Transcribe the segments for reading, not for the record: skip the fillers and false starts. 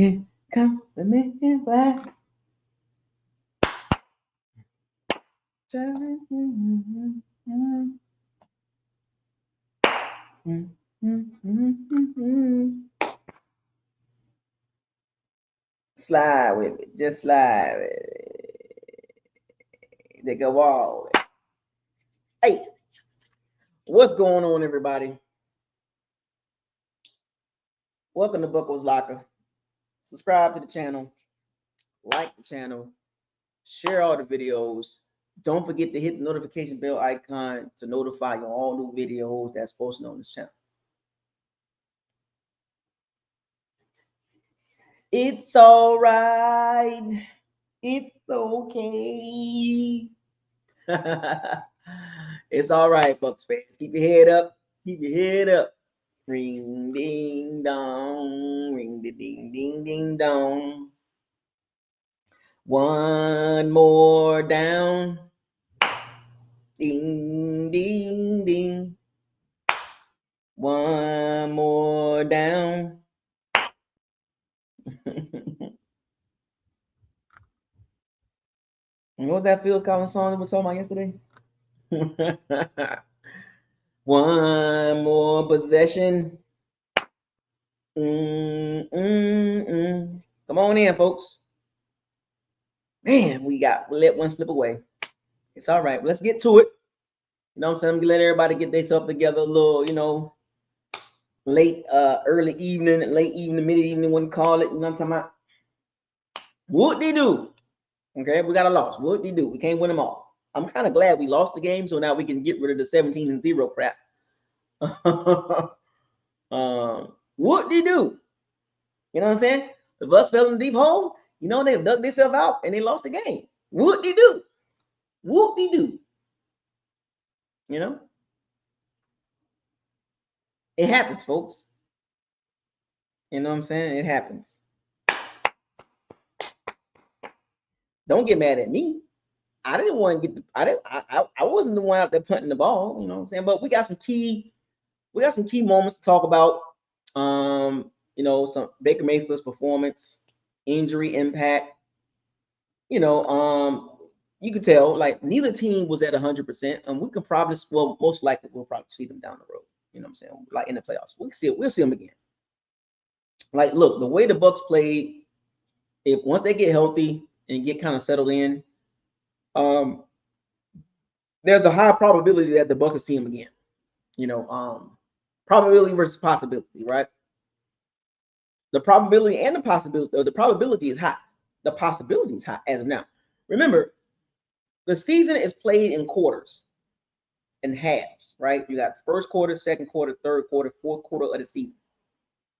Here comes the man in black. Slide with it. Just slide with it. They go all. Hey, what's going on, everybody? Welcome to Buckle's Locker. Subscribe to the channel, like the channel, share all the videos. Don't forget to hit the notification bell icon to notify you all new videos that's posted on this channel. It's all right. It's okay. It's all right, Bucs fans. Keep your head up. Keep your head up. Ring ding dong. Ring the ding ding ding dong. One more down. Ding ding ding. One more down. What was that Phil's Collins song that we was talking about yesterday? One more possession. Come on in, folks. Man, we let one slip away. It's all right. Let's get to it. You know what I'm saying? I'm gonna let everybody get themselves together a little, late early evening, late evening, mid evening, one call it. You know what I'm talking about? What they do? Okay, we got a loss. What they do? We can't win them all. I'm kind of glad we lost the game, so now we can get rid of the 17-0 crap. What they do? You know what I'm saying? The Bucs fell in the deep hole. They dug themselves out and they lost the game. What they do? What they do? It happens, folks. You know what I'm saying? It happens. Don't get mad at me. I didn't want to get I wasn't the one out there punting the ball, you know what I'm saying? But we got some key moments to talk about. Some Baker Mayfield's performance, injury impact. You could tell like neither team was at 100%, and we can probably, most likely we'll probably see them down the road. You know what I'm saying? Like in the playoffs, we'll see them again. Like, look, the way the Bucs played, if once they get healthy and get kind of settled in, there's a high probability that the Bucs will see them again. Probability versus possibility, right? The probability and the possibility, or the probability is high. The possibility is high as of now. Remember, the season is played in quarters and halves, right? You got first quarter, second quarter, third quarter, fourth quarter of the season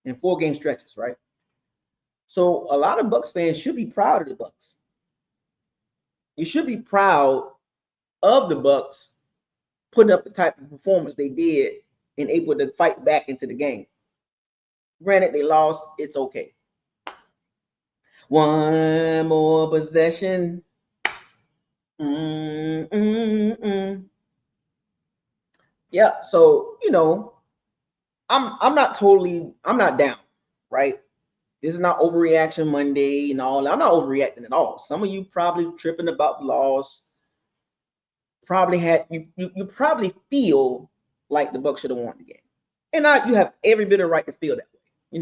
in 4-game stretches, right? So a lot of Bucs fans should be proud of the Bucs. You should be proud of the Bucs putting up the type of performance they did and able to fight back into the game. Granted, they lost. It's okay. One more possession. Yeah, so I'm not down, right? This is not overreaction Monday and all. I'm not overreacting at all. Some of you probably tripping about the loss. Probably had you probably feel like the Bucs should have won the game, and you have every bit of right to feel that way.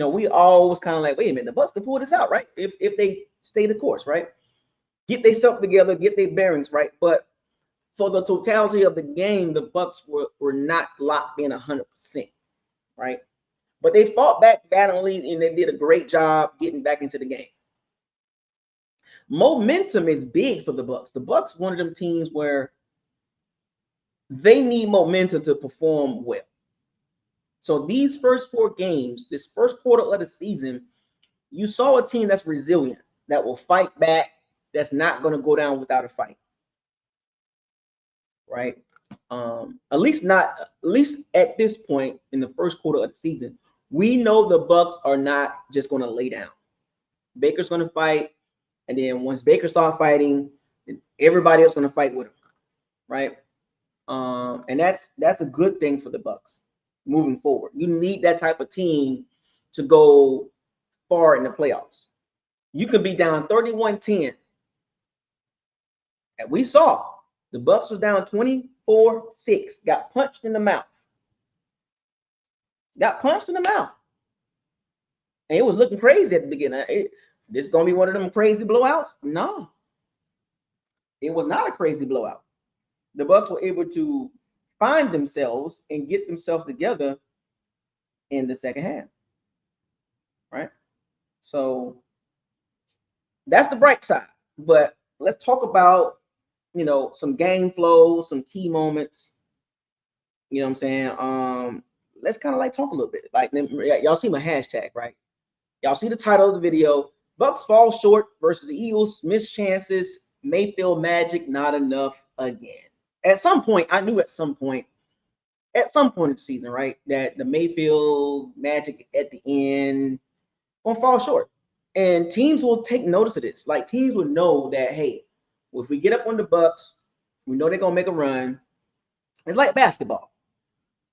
We always kind of like, wait a minute, the Bucs can pull this out, right? If they stay the course, right? Get themselves together, get their bearings right. But for the totality of the game, the Bucs were not locked in 100%, right? But they fought back valiantly and they did a great job getting back into the game. Momentum is big for the Bucs. The Bucs, one of them teams where they need momentum to perform well. So these first 4 games, this first quarter of the season, you saw a team that's resilient, that will fight back, that's not going to go down without a fight. Right? At least at this point in the first quarter of the season, we know the Bucs are not just going to lay down. Baker's going to fight, and then once Baker starts fighting, everybody else is going to fight with him, right? And that's a good thing for the Bucs moving forward. You need that type of team to go far in the playoffs. You could be down 31-10. And we saw the Bucs was down 24-6, got punched in the mouth. Got punched in the mouth. And it was looking crazy at the beginning. This is going to be one of them crazy blowouts? No. It was not a crazy blowout. The Bucs were able to find themselves and get themselves together in the second half. Right? So that's the bright side. But let's talk about, some game flow, some key moments. You know what I'm saying? Let's kind of like talk a little bit. Like, y'all see my hashtag, right? Y'all see the title of the video. Bucs fall short versus the Eagles. Missed chances. Mayfield magic not enough again. At some point, I knew at some point of the season, right, that the Mayfield magic at the end gonna fall short. And teams will take notice of this. Like, teams will know that, hey, if we get up on the Bucs, we know they're gonna make a run. It's like basketball.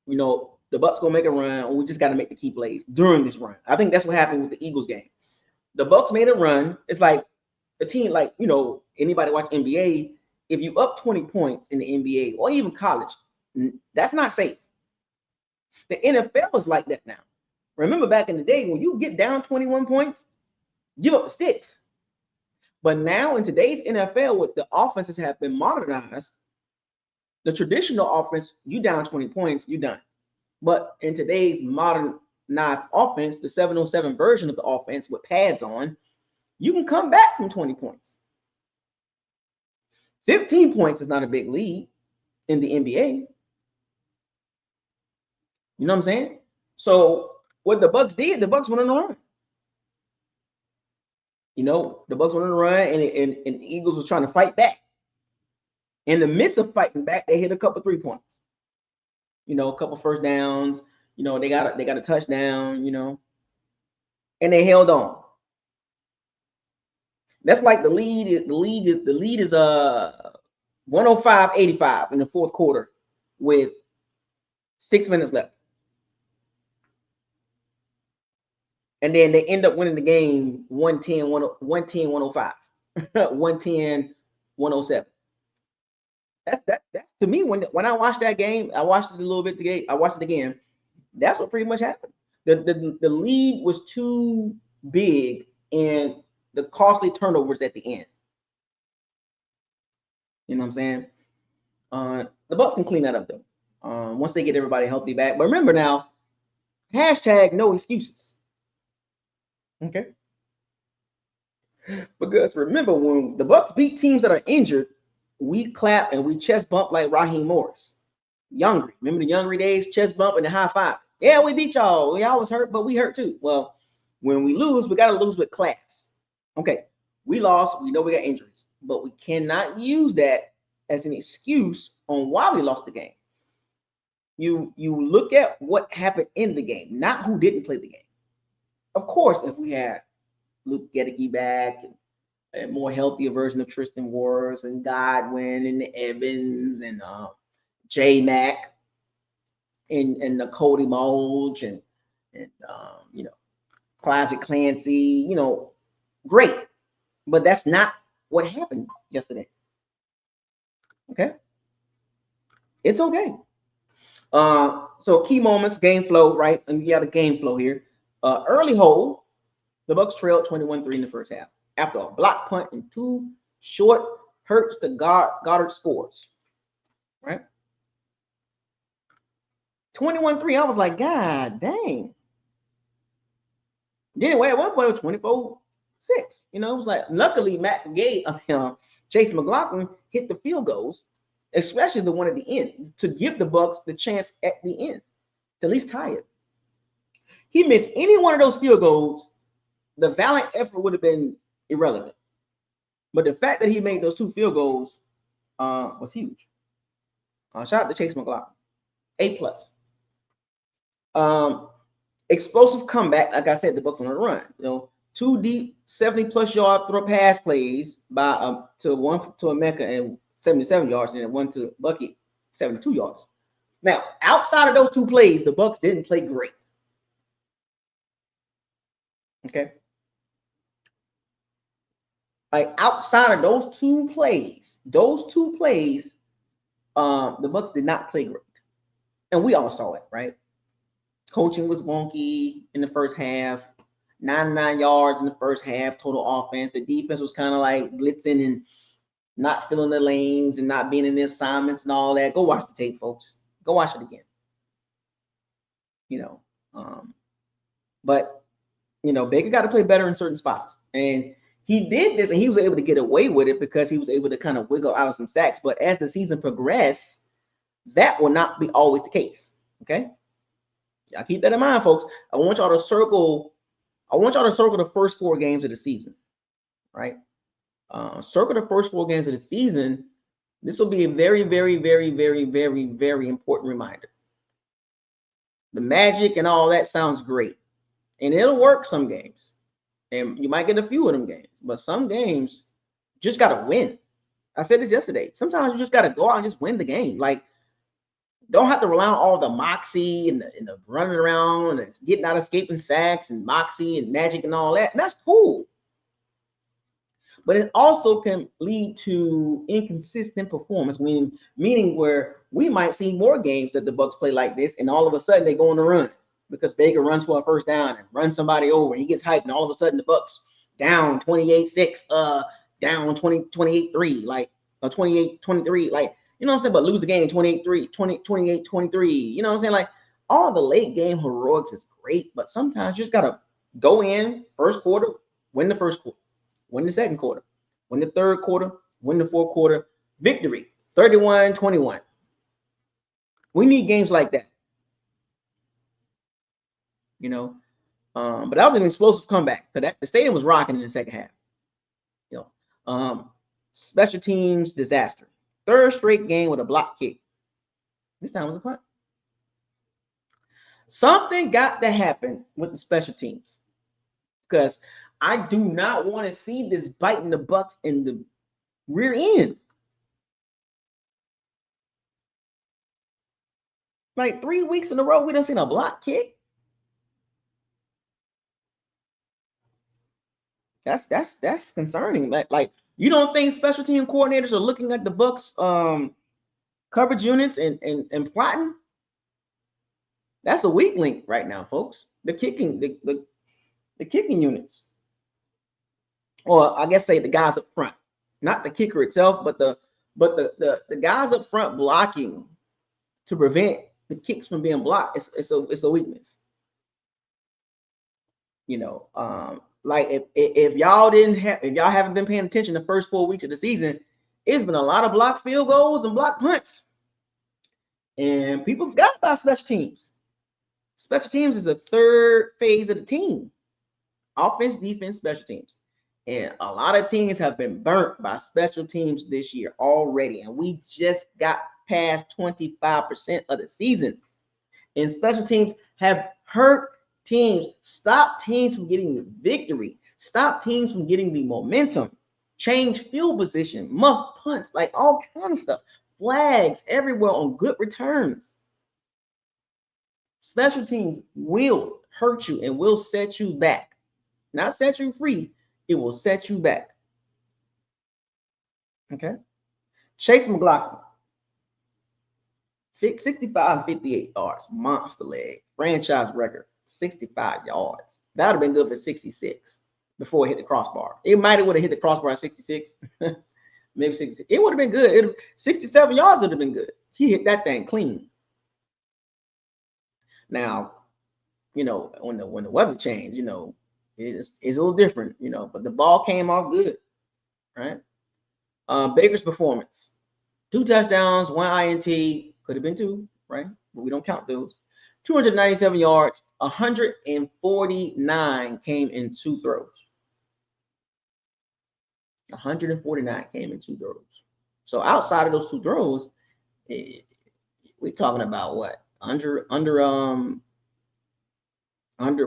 The Bucs gonna make a run, and we just got to make the key plays during this run. I think that's what happened with the Eagles game. The Bucs made a run. It's like a team, like, anybody watch NBA, if you up 20 points in the NBA or even college, that's not safe. The NFL is like that now. Remember back in the day, when you get down 21 points, give up the sticks. But now in today's NFL, with the offenses have been modernized, the traditional offense, you down 20 points, you done. But in today's modernized offense, the 707 version of the offense with pads on, you can come back from 20 points. 15 points is not a big lead in the NBA. You know what I'm saying? So what the Bucs did, the Bucs went on a run. The Bucs went on a run, and the Eagles was trying to fight back. In the midst of fighting back, they hit a couple 3-pointers. A couple first downs. They got a touchdown. And they held on. That's like the lead is 105-85 in the fourth quarter with 6 minutes left. And then they end up winning the game 110-105. 110-107. That's to me, when I watched that game, I watched it a little bit today. I watched it again. That's what pretty much happened. The lead was too big, and the costly turnovers at the end. You know what I'm saying? The Bucs can clean that up though. Once they get everybody healthy back. But remember now, hashtag no excuses. Okay. Because remember, when the Bucs beat teams that are injured, we clap and we chest bump like Raheem Morris. Youngry. Remember the Youngry days? Chest bump and the high five. Yeah, we beat y'all. We always hurt, but we hurt too. Well, when we lose, we got to lose with class. Okay, we lost. We know we got injuries, but we cannot use that as an excuse on why we lost the game. You look at what happened in the game, not who didn't play the game. Of course, if we had Luke Gedeke back and a more healthier version of Tristan Wirfs and Godwin and Evans and J-Mac and the Cody Mulch and Closet Clancy, great. But that's not what happened yesterday. Okay? It's okay. So key moments, game flow, right? And we got a game flow here. Early hole, the Bucs trailed 21-3 in the first half. After a block punt and 2 short Hurts to Goddard scores. Right? 21-3. I was like, God dang. Anyway, at one point it was 24-6. It was like, luckily Chase McLaughlin hit the field goals, especially the one at the end, to give the Bucs the chance at the end to at least tie it. He missed any one of those field goals, the valiant effort would have been irrelevant. But the fact that he made those 2 field goals was huge. Shout out to Chase McLaughlin. A+. Explosive comeback. Like I said, the Bucs on a run. 2 deep, 70+ yard throw pass plays by one to Emeka and 77 yards, and then one to Bucky, 72 yards. Now, outside of those 2 plays, the Bucs didn't play great. Okay, Like outside of those two plays, the Bucs did not play great. And we all saw it, right? Coaching was wonky in the first half, 99 yards in the first half, total offense. The defense was kind of like blitzing and not filling the lanes and not being in the assignments and all that. Go watch the tape, folks. Go watch it again. But Baker got to play better in certain spots. And he did this, and he was able to get away with it because he was able to kind of wiggle out of some sacks. But as the season progressed, that will not be always the case. Okay? Y'all keep that in mind, folks. I want y'all to circle the first 4 games of the season. Right? Circle the first 4 games of the season. This will be a very, very, very, very, very, very important reminder. The magic and all that sounds great. And it'll work some games. And you might get a few of them games. But some games, you just got to win. I said this yesterday. Sometimes you just got to go out and just win the game. Like, don't have to rely on all the moxie and the running around and getting out, escaping sacks and moxie and magic and all that. And that's cool. But it also can lead to inconsistent performance, meaning where we might see more games that the Bucs play like this, and all of a sudden they go on the run because Baker runs for a first down and runs somebody over, and he gets hyped, and all of a sudden the Bucs down 28-6, down 28-3, like 28-23, like, you know what I'm saying, but lose the game 28-3, 28-23, you know what I'm saying? Like, all the late game heroics is great, but sometimes you just gotta go in first quarter, win the first quarter, win the second quarter, win the third quarter, win the fourth quarter, victory, 31-21. We need games like that. But that was an explosive comeback. The stadium was rocking in the second half. Special teams disaster. 3rd straight game with a block kick. This time was a punt. Something got to happen with the special teams, because I do not want to see this biting the Bucs in the rear end. Like 3 weeks in a row, we done seen a block kick. That's concerning. Like you don't think special team coordinators are looking at the Bucs coverage units and plotting? That's a weak link right now, folks. The kicking units, or I guess say the guys up front, not the kicker itself, but the guys up front blocking to prevent the kicks from being blocked. It's a weakness. Like if y'all haven't been paying attention the first 4 weeks of the season, it's been a lot of blocked field goals and blocked punts, and people forgot about special teams. Special teams is the 3rd phase of the team: offense, defense, special teams. And a lot of teams have been burnt by special teams this year already, and we just got past 25% of the season, and special teams have hurt teams, stop teams from getting the victory, stop teams from getting the momentum, change field position, muff punts, like all kind of stuff, flags everywhere on good returns. Special teams will hurt you and will set you back. Not set you free, it will set you back. Okay. Chase McLaughlin, 65-58 yards, monster leg, franchise record. 65 yards. That would have been good for 66 before it hit the crossbar. It might have would have hit the crossbar at 66, maybe 66. It would have been good. 67 yards would have been good. He hit that thing clean. Now, when the weather changed, it's a little different, but the ball came off good, right? Baker's performance: 2 touchdowns, 1 INT, could have been 2, right? But we don't count those. 297 yards, 149 came in 2 throws. 149 came in 2 throws. So outside of those 2 throws, we're talking about what? Under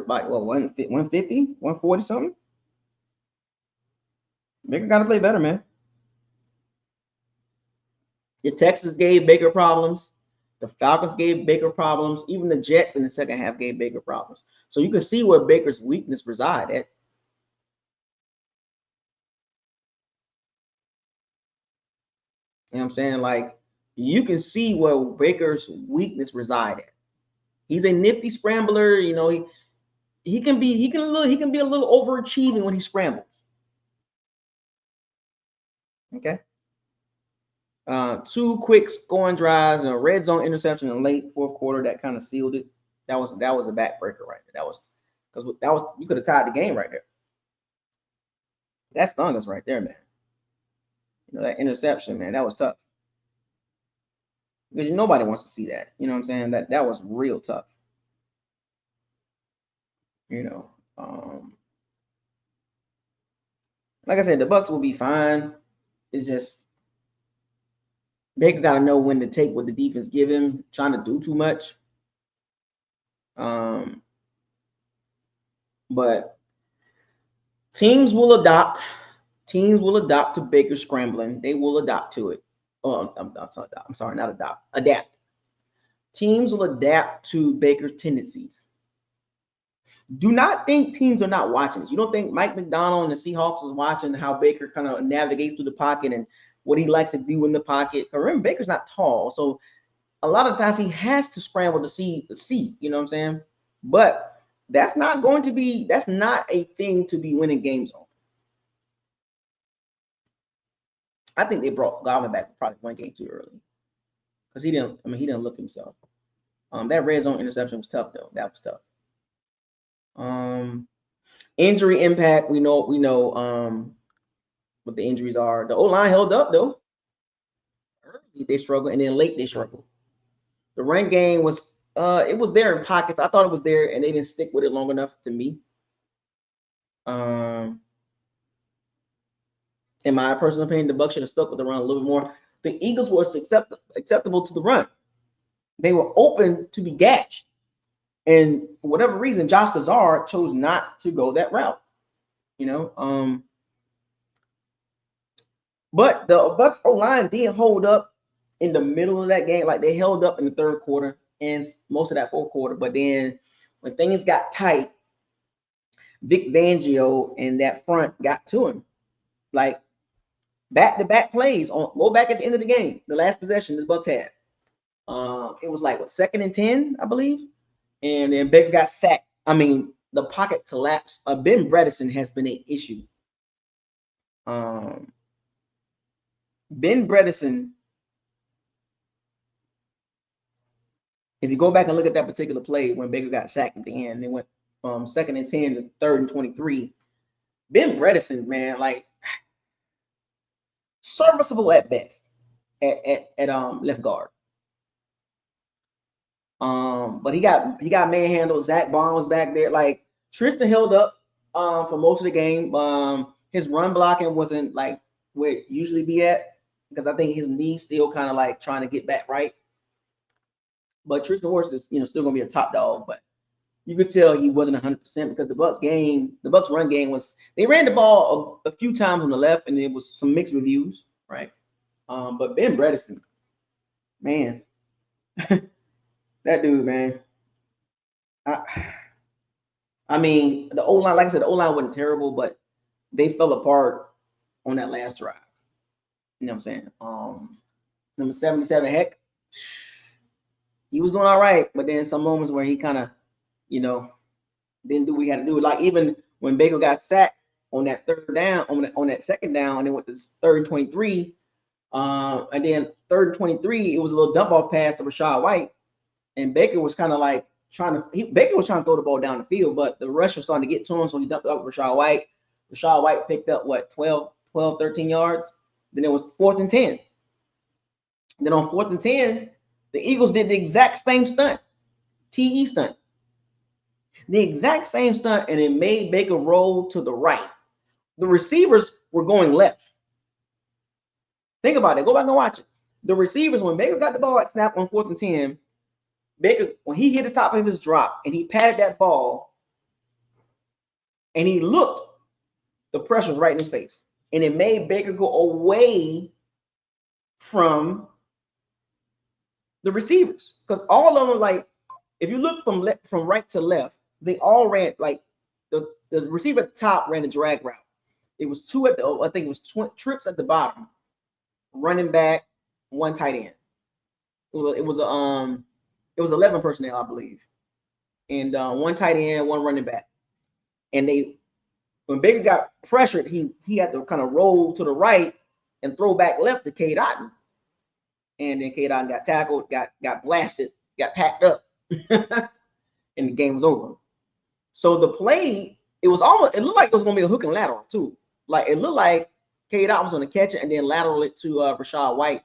by what, 150, 140 something? Baker got to play better, man. The Texans gave Baker problems. The Falcons gave Baker problems. Even the Jets in the second half gave Baker problems. So you can see where Baker's weakness reside at. You know what I'm saying? Like, you can see where Baker's weakness reside at. He's a nifty scrambler. You know, he can be a little overachieving when he scrambles. Okay. Two quick scoring drives and a red zone interception in the late fourth quarter that kind of sealed it. That was a backbreaker right there. That was because you could have tied the game right there. That stung us right there, man. You know, that interception, man, that was tough. Because nobody wants to see that. You know what I'm saying? That was real tough. You know, like I said, the Bucs will be fine. It's just Baker got to know when to take what the defense give him. Trying to do too much. But teams will adopt. Teams will adopt to Baker scrambling. They will adopt to it. Oh, I'm sorry, not adopt. Adapt. Teams will adapt to Baker's tendencies. Do not think teams are not watching this. You don't think Mike McDonald and the Seahawks is watching how Baker kind of navigates through the pocket and what he likes to do in the pocket. Remember, Baker's not tall, so a lot of times he has to scramble to see the seat. You know what I'm saying? But that's not a thing to be winning games on. I think they brought Godwin back probably one game too early because he didn't look himself. That red zone interception was tough though. That was tough. Injury impact. We know what the injuries are. The O-line held up though. Early they struggled, and then late they struggled. The run game was it was there in pockets. I thought it was there, and they didn't stick with it long enough to me. In my personal opinion, the Bucs should have stuck with the run a little bit more. The Eagles were acceptable to the run. They were open to be gashed. And for whatever reason, Josh Lazar chose not to go that route. You know, but the Bucs O-line did hold up in the middle of that game. Like they held up in the third quarter and most of that fourth quarter. But then when things got tight, Vic Fangio and that front got to him. Like back-to-back plays on go back at the end of the game, the last possession the Bucs had. It was like 2nd and 10, I believe. And then Baker got sacked. I mean, the pocket collapsed. Ben Bredeson has been an issue. Ben Bredeson, if you go back and look at that particular play when Baker got sacked at the end, they went from 2nd and 10 to 3rd and 23. Ben Bredeson, man, like serviceable at best at left guard. But he got manhandled. Zach Bond was back there. Like Tristan held up for most of the game. His run blocking wasn't like where it usually be at because I think his knee's still kind of like trying to get back right. But Tristan Wirfs is still gonna be a top dog, but you could tell he wasn't 100% because the Bucs run game was they ran the ball a few times on the left and it was some mixed reviews, right? But Ben Bredeson, man. That dude, man. I mean, the O-line, like I said, the O-line wasn't terrible, but they fell apart on that last drive. You know what I'm saying? Number 77, heck, he was doing all right, but then some moments where he kind of, didn't do what he had to do. Like even when Baker got sacked on that third down, on that second down, and then went to 3rd and 23, and then 3rd and 23, it was a little dump off pass to Rachaad White. And Baker was kind of like Baker was trying to throw the ball down the field, but the rush was starting to get to him, so he dumped it up with Rachaad White. Rachaad White picked up 12, 13 yards. Then it was 4th and 10. Then on 4th and 10, the Eagles did the exact same stunt, TE stunt. The exact same stunt, and it made Baker roll to the right. The receivers were going left. Think about it. Go back and watch it. The receivers, when Baker got the ball at snap on 4th and 10, Baker, when he hit the top of his drop and he patted that ball and he looked, the pressure was right in his face. And it made Baker go away from the receivers. Because all of them, like, if you look from right to left, they all ran, like, the receiver at the top ran a drag route. It was 2 at the, I think it was trips at the bottom, running back, one tight end. It was 11 personnel, I believe, and one tight end, one running back. And when Baker got pressured, he had to kind of roll to the right and throw back left to Cade Otton. And then Cade Otton got tackled, got blasted, got packed up, and the game was over. So the play, it looked like it was going to be a hook and lateral too. Like it looked like Cade Otton was going to catch it and then lateral it to Rachaad White.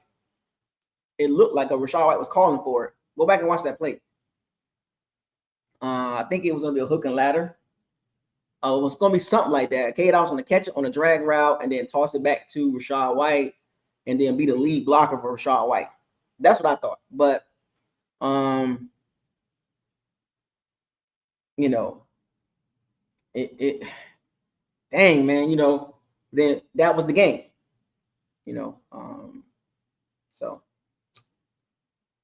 It looked like Rachaad White was calling for it. Go back and watch that play. I think it was going to be a hook and ladder. It was going to be something like that. Cade Otton was going to catch it on a drag route and then toss it back to Rachaad White and then be the lead blocker for Rachaad White. That's what I thought. But, you know, dang, man, you know, then that was the game, you know. So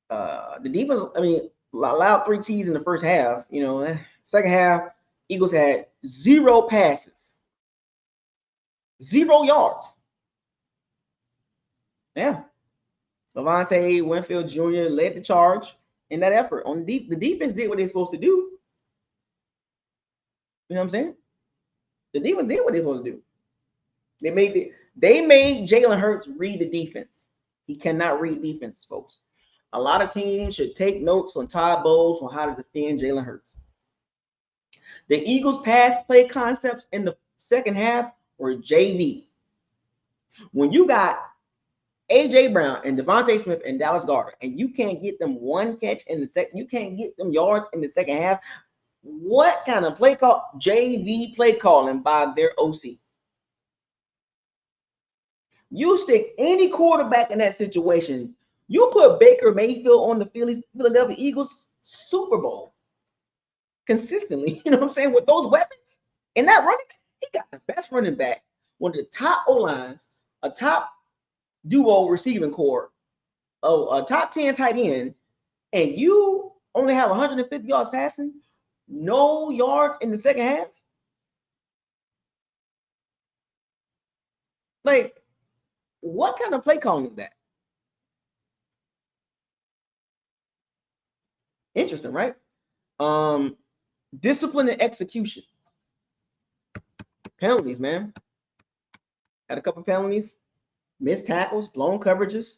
the defense, I mean, allowed 3 TDs in the first half. You know, second half, Eagles had 0 passes, 0 yards. Yeah. Levante Winfield Jr. led the charge in that effort. On the defense did what they're supposed to do. You know what I'm saying? The defense did what they're supposed to do. They made Jalen Hurts read the defense. He cannot read defense, folks. A lot of teams should take notes on Todd Bowles on how to defend Jalen Hurts. The Eagles' pass play concepts in the second half were JV. When you got A.J. Brown and Devontae Smith and Dallas Goedert, and you can't get them one catch in the second, you can't get them yards in the second half. What kind of play call? JV play calling by their OC. You stick any quarterback in that situation. You put Baker Mayfield on the Philadelphia Eagles Super Bowl consistently. You know what I'm saying? With those weapons and that running back, he got the best running back, one of the top O-lines, a top duo receiving core, a top 10 tight end, and you only have 150 yards passing, no yards in the second half. Like, what kind of play calling is that? Interesting, right? Discipline and execution. Penalties, man. Had a couple penalties, missed tackles, blown coverages.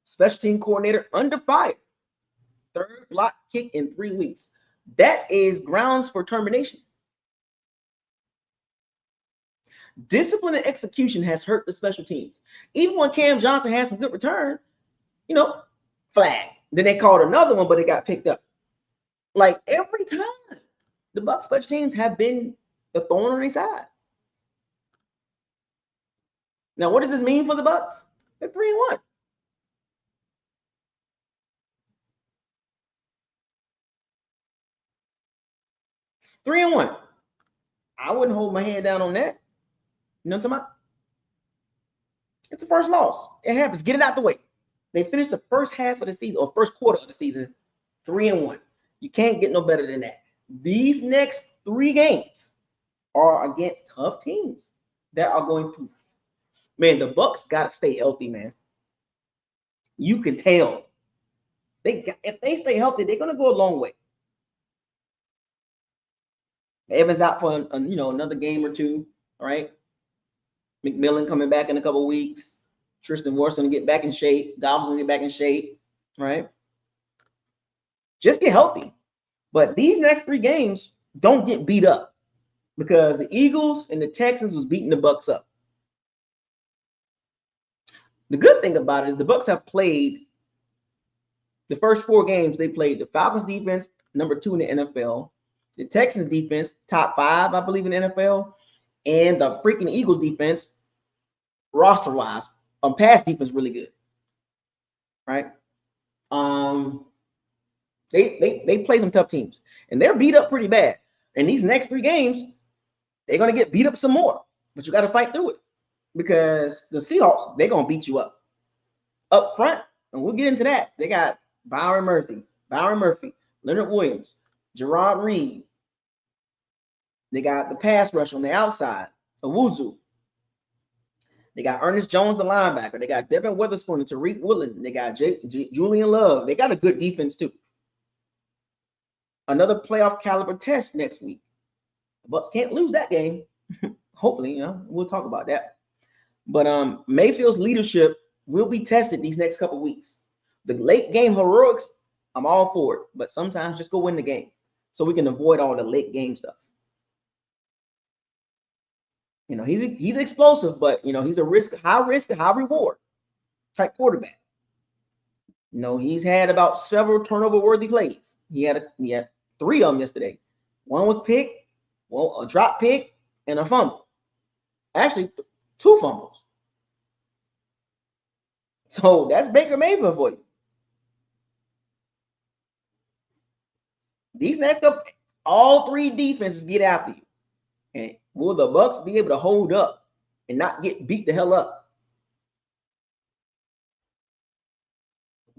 Special team coordinator under fire. 3rd block kick in 3 weeks. That is grounds for termination. Discipline and execution has hurt the special teams. Even when Cam Johnson had some good return, you know, flag. Then they called another one, but it got picked up. Like every time, the Bucs special teams have been the thorn on their side. Now, what does this mean for the Bucs? They're 3-1. Three and one. I wouldn't hold my hand down on that. You know what I'm talking about? It's the first loss. It happens. Get it out the way. They finished the first half of the season or first quarter of the season 3-1. You can't get no better than that. These next 3 games are against tough teams that are going to, man, the Bucs got to stay healthy, man. You can tell. If they stay healthy, they're going to go a long way. Evans out for another game or 2, all right? McMillan coming back in a couple of weeks. Tristan Wirfs going to get back in shape. Dobbs going to get back in shape, right? Just get healthy. But these next 3 games, don't get beat up because the Eagles and the Texans was beating the Bucs up. The good thing about it is the Bucs have played the first 4 games. They played the Falcons defense, number 2 in the NFL. The Texans defense, top 5, I believe, in the NFL. And the freaking Eagles defense, roster-wise, pass defense really good. Right? They play some tough teams. And they're beat up pretty bad. And these next 3 games, they're going to get beat up some more. But you got to fight through it. Because the Seahawks, they're going to beat you up. Up front, and we'll get into that. They got Byron Murphy, Leonard Williams, Gerard Reed. They got the pass rush on the outside, Owuzu. They got Ernest Jones, the linebacker. They got Devin Witherspoon and Tariq Woolen. They got Julian Love. They got a good defense too. Another playoff caliber test next week. The Bucs can't lose that game. Hopefully, we'll talk about that. But Mayfield's leadership will be tested these next couple weeks. The late game heroics, I'm all for it. But sometimes just go win the game so we can avoid all the late game stuff. He's explosive, but he's a high risk, high reward type quarterback. He's had about several turnover worthy plays. He had 3 of them yesterday. One was pick, a drop pick, and a fumble. Actually, 2 fumbles. So that's Baker Mayfield for you. These next couple, all 3 defenses get after you. And will the Bucs be able to hold up and not get beat the hell up?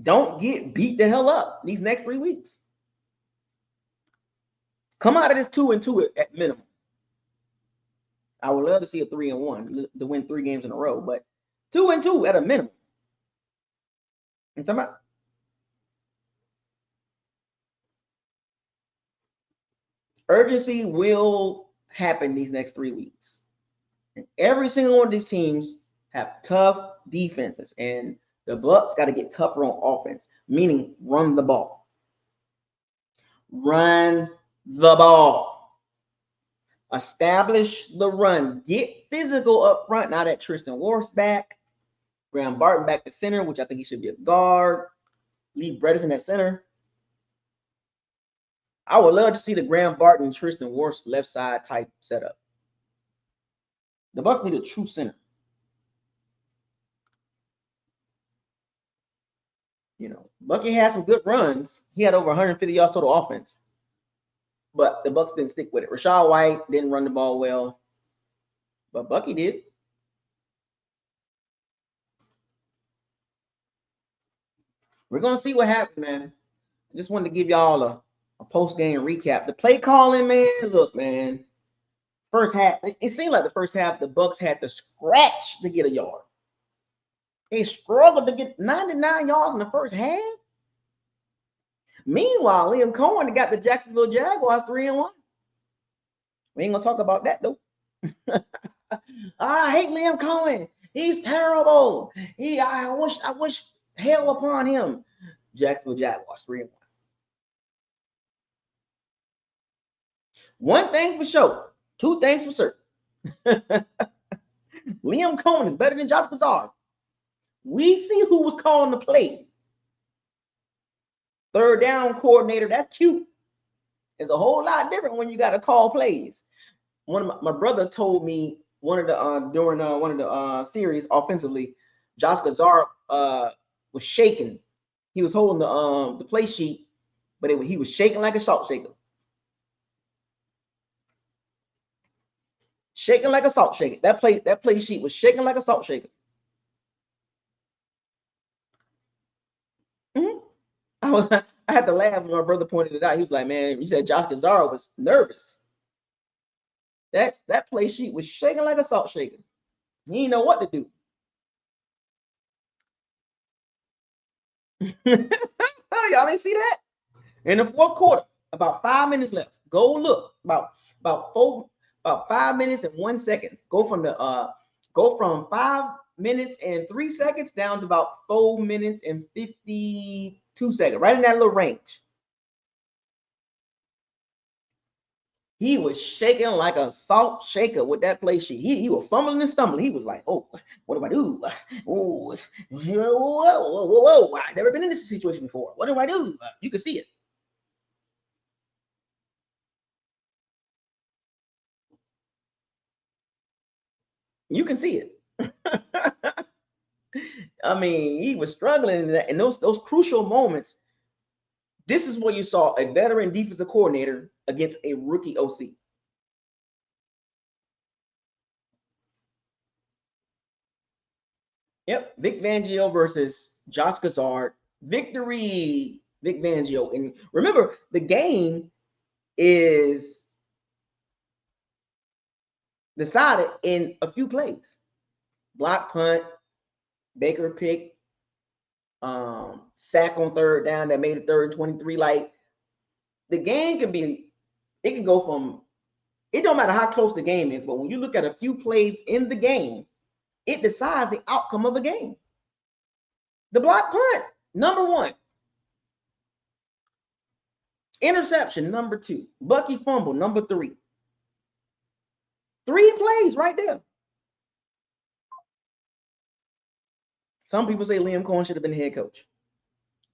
Don't get beat the hell up these next 3 weeks. Come out of this 2-2 at minimum. I would love to see a 3-1 to win 3 games in a row, but 2-2 at a minimum. I'm talking about. Urgency will happen these next 3 weeks. And every single one of these teams have tough defenses, and the Bucs got to get tougher on offense, meaning run the ball. Run the ball. Establish the run. Get physical up front now that Tristan Wirfs back. Graham Barton back to center, which I think he should be a guard. Leave Bredesen at center. I would love to see the Graham Barton and Tristan Wirfs left side type setup. The Bucs need a true center. Bucky had some good runs. He had over 150 yards total offense. But the Bucs didn't stick with it. Rachaad White didn't run the ball well. But Bucky did. We're going to see what happens, man. I just wanted to give y'all a post-game recap. The play calling, man, look, man. First half, it seemed like the first half, the Bucs had to scratch to get a yard. They struggled to get 99 yards in the first half. Meanwhile, Liam Cohen got the Jacksonville Jaguars 3-1. We ain't gonna talk about that though. I hate Liam Cohen. He's terrible. I wish hell upon him. Jacksonville Jaguars 3-1. One thing for sure, 2 things for certain. Liam Cohen is better than Josh Kazar. We see who was calling the plays. Third down coordinator, that's cute. It's a whole lot different when you got to call plays. My brother told me during one of the series offensively, Josh Kazar was shaking. He was holding the play sheet, but he was shaking like a salt shaker. Shaking like a salt shaker. That play sheet was shaking like a salt shaker. I had to laugh when my brother pointed it out. He was like, "Man, you said Josh Kazar was nervous. That play sheet was shaking like a salt shaker. He didn't know what to do." Y'all didn't see that? In the 4th quarter, about 5 minutes left. Go look. About 5 minutes and 1 second. Go from 5 minutes and 3 seconds down to about 4 minutes and 52 seconds. Right in that little range. He was shaking like a salt shaker with that play sheet. He was fumbling and stumbling. He was like, "Oh, what do I do? Oh, whoa. I've never been in this situation before. What do I do?" You can see it. You can see it. I mean, he was struggling in those crucial moments. This is where you saw a veteran defensive coordinator against a rookie OC. Yep, Vic Fangio versus Josh Kazar. Victory, Vic Fangio. And remember, the game is decided in a few plays. block punt, Baker pick, sack on third down that made it 3rd and 23. Like the game can be, it can go from, it don't matter how close the game is, but when you look at a few plays in the game, it decides the outcome of a game. The block punt, number 1. Interception, number 2. Bucky fumble, number 3. 3 plays right there. Some people say Liam Cohen should have been the head coach.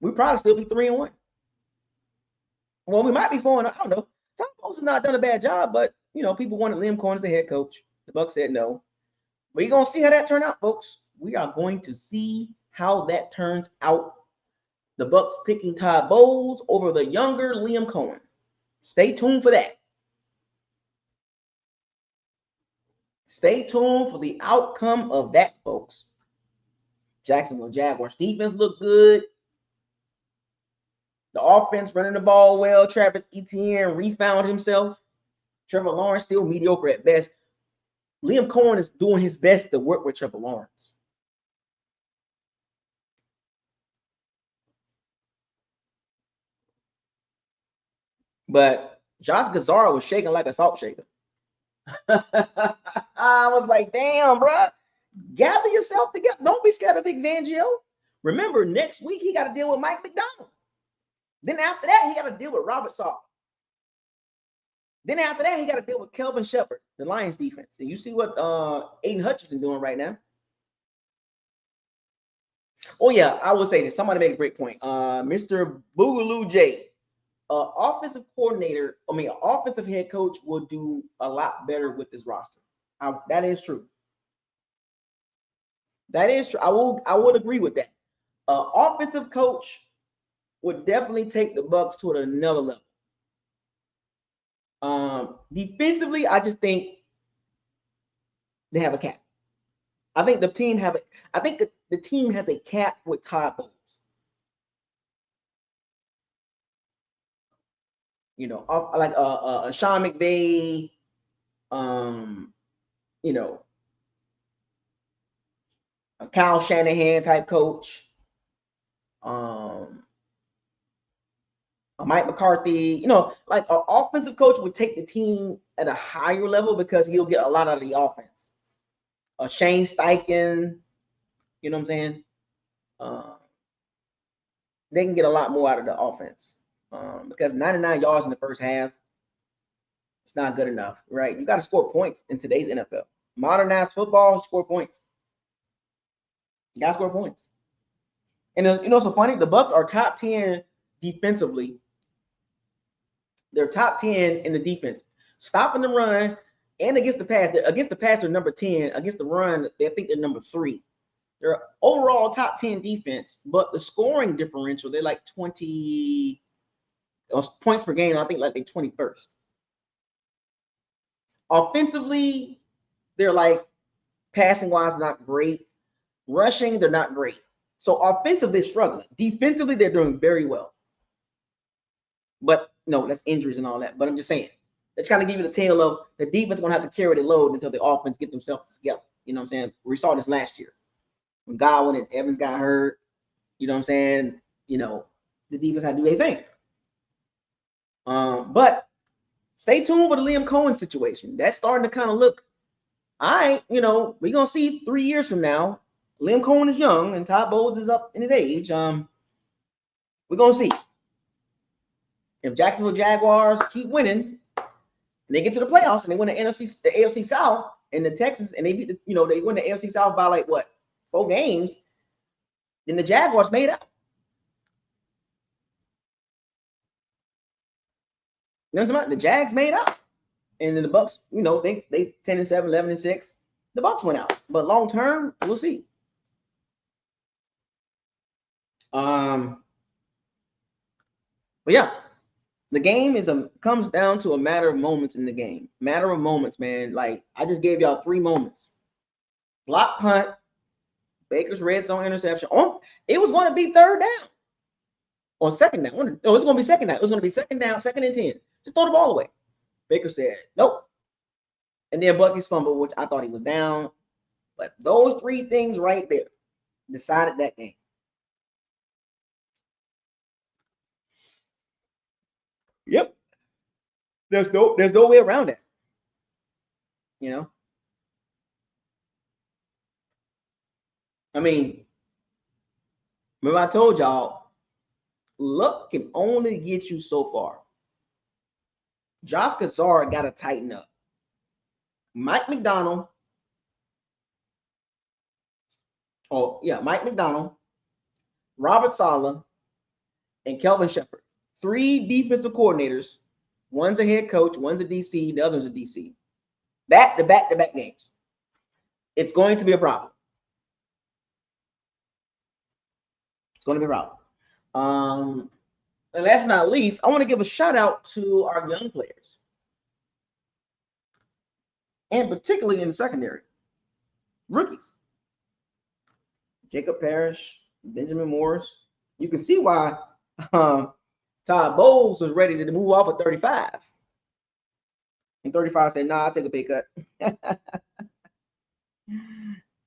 We'd probably still be 3-1. Well, we might be 4-0. I don't know. Tom Post has not done a bad job, but people wanted Liam Cohen as the head coach. The Bucs said no. We're gonna see how that turned out, folks. We are going to see how that turns out. The Bucs picking Todd Bowles over the younger Liam Cohen. Stay tuned for that. Stay tuned for the outcome of that, folks. Jacksonville Jaguars defense looked good. The offense running the ball well. Travis Etienne refound himself. Trevor Lawrence still mediocre at best. Liam Cohen is doing his best to work with Trevor Lawrence. But Josh Gazzara was shaking like a salt shaker. I was like, damn, bro. Gather yourself together. Don't be scared of Vic Fangio. Remember, next week he got to deal with Mike McDonald. Then after that, he got to deal with Robert Saleh. Then after that, he got to deal with Kelvin Shepard, the Lions defense. And you see what Aiden Hutchinson doing right now. Oh, yeah, I will say this. Somebody made a great point. Mr. Boogaloo J, offensive head coach will do a lot better with this roster. That is true. That is true. I would agree with that. Offensive coach would definitely take the Bucs to another level. Defensively, I just think they have a cap. I think the team has a cap with Todd Bowles. Like Sean McVay, a Kyle Shanahan type coach, a Mike McCarthy, like an offensive coach would take the team at a higher level because he'll get a lot out of the offense. Shane Steichen, you know what I'm saying? They can get a lot more out of the offense because 99 yards in the first half, it's not good enough, right? You got to score points in today's NFL. Modernized football, score points. You got to score points. And so funny, the Bucs are top 10 defensively. They're top 10 in the defense. Stopping the run and against the pass. Against the pass, they're number 10. Against the run, I think they're number 3. They're overall top 10 defense, but the scoring differential, they're like 20 points per game. I think like they're 21st. Offensively, they're like passing-wise, not great. Rushing, they're not great. So offensively, they're struggling. Defensively, they're doing very well. But no, that's injuries and all that. But I'm just saying, that's kind of give you the tale of the defense going to have to carry the load until the offense get themselves together. You know what I'm saying? We saw this last year. When Godwin and Evans got hurt, you know what I'm saying? The defense had to do their thing. But stay tuned for the Liam Cohen situation. That's starting to kind of look, all right, we're going to see 3 years from now. Liam Cohen is young and Todd Bowles is up in his age. We're going to see. If Jacksonville Jaguars keep winning, and they get to the playoffs and they win the AFC South and the Texans, and they beat they win the AFC South by like what, 4 games, then the Jaguars made out. You know what I'm talking about? The Jags made out. And then the Bucs, they 10-7, 11-6. The Bucs went out. But long term, we'll see. But yeah, the game comes down to a matter of moments in the game. Matter of moments, man. Like I just gave y'all 3 moments. Block punt, Baker's red zone interception. It was going to be 3rd down. Or 2nd down. No, it's going to be 2nd down. It was going to be 2nd down, 2nd and 10. Just throw the ball away. Baker said, nope. And then Bucky's fumble, which I thought he was down. But those three things right there decided that game. Yep. There's no way around that. You know? I mean, remember I told y'all, luck can only get you so far. Josh Cassar got to tighten up. Mike McDonald. Mike McDonald, Robert Saleh, and Kelvin Shepard. 3 defensive coordinators. One's a head coach, one's a DC, the other's a DC. Back-to-back games. It's going to be a problem. It's going to be a problem. And last but not least, I want to give a shout out to our young players. And particularly in the secondary. Rookies. Jacob Parrish, Benjamin Morris. You can see why Todd Bowles was ready to move off at 35. And 35 said, "Nah, I'll take a pay cut."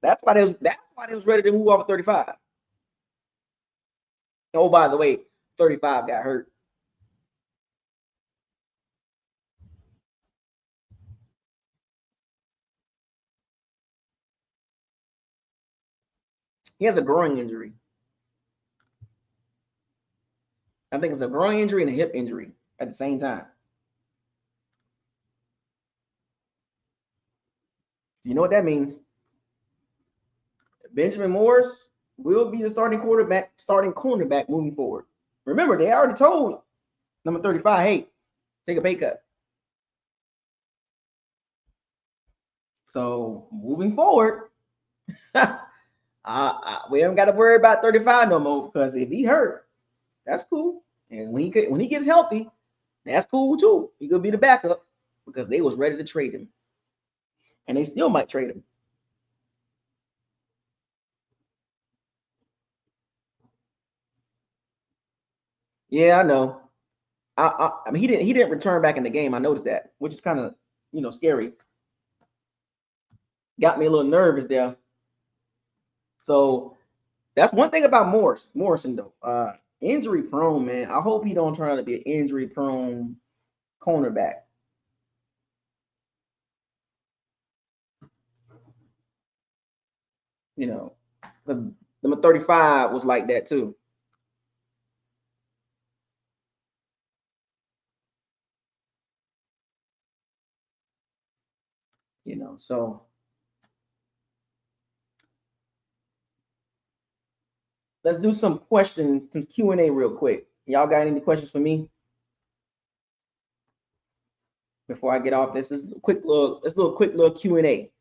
That's why they was ready to move off at 35. Oh, by the way, 35 got hurt. He has a groin injury. I think it's a groin injury and a hip injury at the same time. You know what that means? Benjamin Morris will be the starting cornerback moving forward. Remember, they already told number 35, hey, take a pay cut. So moving forward, we haven't got to worry about 35 no more, because if he hurt, that's cool. And when he gets healthy, that's cool too. He could be the backup, because they was ready to trade him. And they still might trade him. Yeah, I know. I mean, he didn't return back in the game. I noticed that, which is kind of scary. Got me a little nervous there. So that's one thing about Morrison though. Injury prone, man. I hope he don't turn out to be an injury prone cornerback. Because number 35 was like that too. So let's do some questions, some Q&A real quick. Y'all got any questions for me before I get off this? Let's do a quick little Q&A.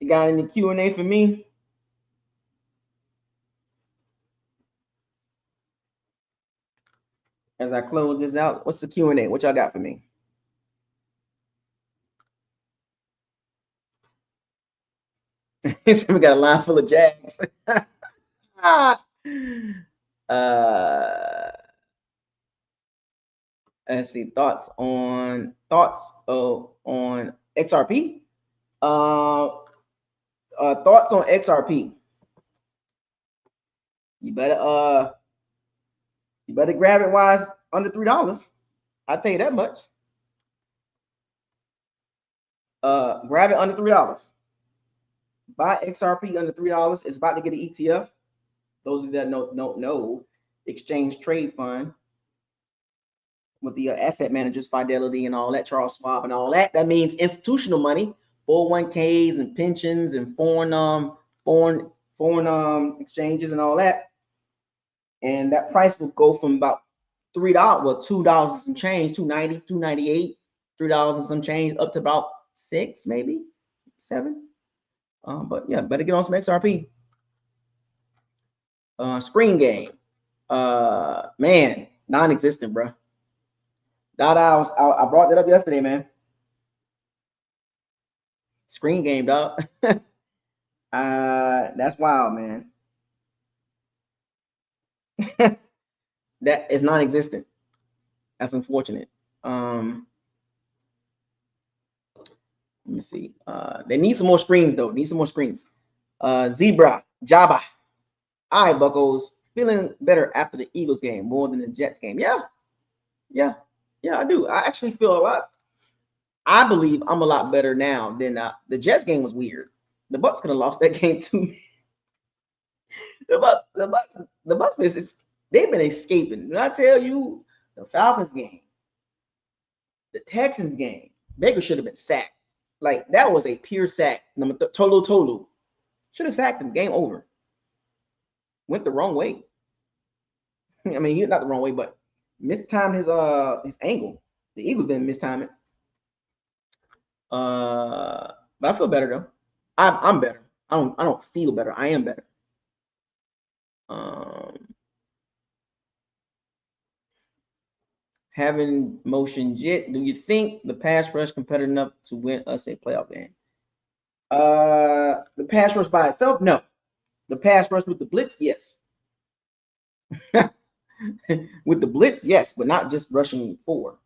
You got any Q&A for me? As I close this out, what's the Q&A? What y'all got for me? We got a line full of Jags. Let's see. Thoughts on XRP? Thoughts on XRP? You better grab it while it's under $3. I'll tell you that much. Grab it under $3. Buy XRP under $3. It's about to get an ETF. Those of you that don't know, exchange trade fund with the asset managers, Fidelity and all that, Charles Schwab and all that. That means institutional money, 401ks and pensions and foreign exchanges and all that. And that price will go from about $3, well, $2 and some change, $2.90, $2.98, $3 and some change, up to about $6, maybe $7. But yeah, better get on some XRP. Screen game. Man, non-existent, bro. I brought that up yesterday, man. Screen game, dog. That's wild, man. That is non-existent. That's unfortunate. Let me see. They need some more screens though. Need some more screens. Zebra, Jabba. All right, Buckos. Feeling better after the Eagles game more than the Jets game. Yeah, I do. I actually feel a lot. I believe I'm a lot better now than the Jets game was weird. The Bucs could have lost that game too. The Bucs business. They've been escaping. When I tell you, the Falcons game, the Texans game, Baker should have been sacked. Like that was a pure sack. Tolu should have sacked him. Game over. Went the wrong way. I mean, he not the wrong way, but mistimed his angle. The Eagles didn't mistime it. But I feel better though. I'm better. I don't feel better. I am better. Having motion jet. Do you think the pass rush competitive enough to win us a playoff game? The pass rush by itself, no. The pass rush with the blitz, yes. With the blitz, yes, but not just rushing forward.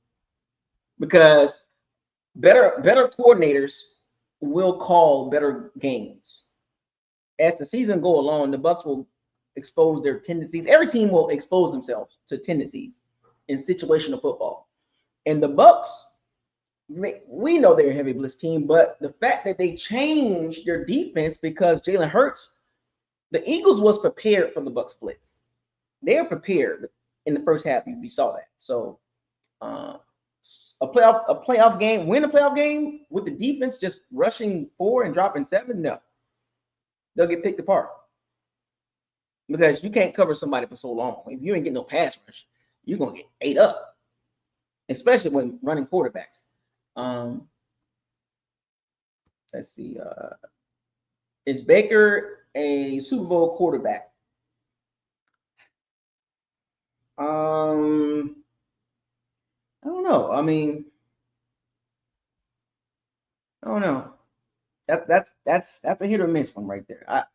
Because better coordinators will call better games. As the season go along, the Bucs will expose their tendencies. Every team will expose themselves to tendencies in situational football. And the Bucs, we know they're a heavy blitz team, but the fact that they changed their defense because Jalen Hurts, the Eagles was prepared for the Bucs blitz. They were prepared in the first half. You saw that. So a playoff game, win a playoff game with the defense just rushing 4 and dropping 7, no. They'll get picked apart. Because you can't cover somebody for so long. If you ain't getting no pass rush, you're gonna get ate up. Especially when running quarterbacks. Let's see. Is Baker a Super Bowl quarterback? I don't know. I mean, I don't know. That's a hit or miss one right there.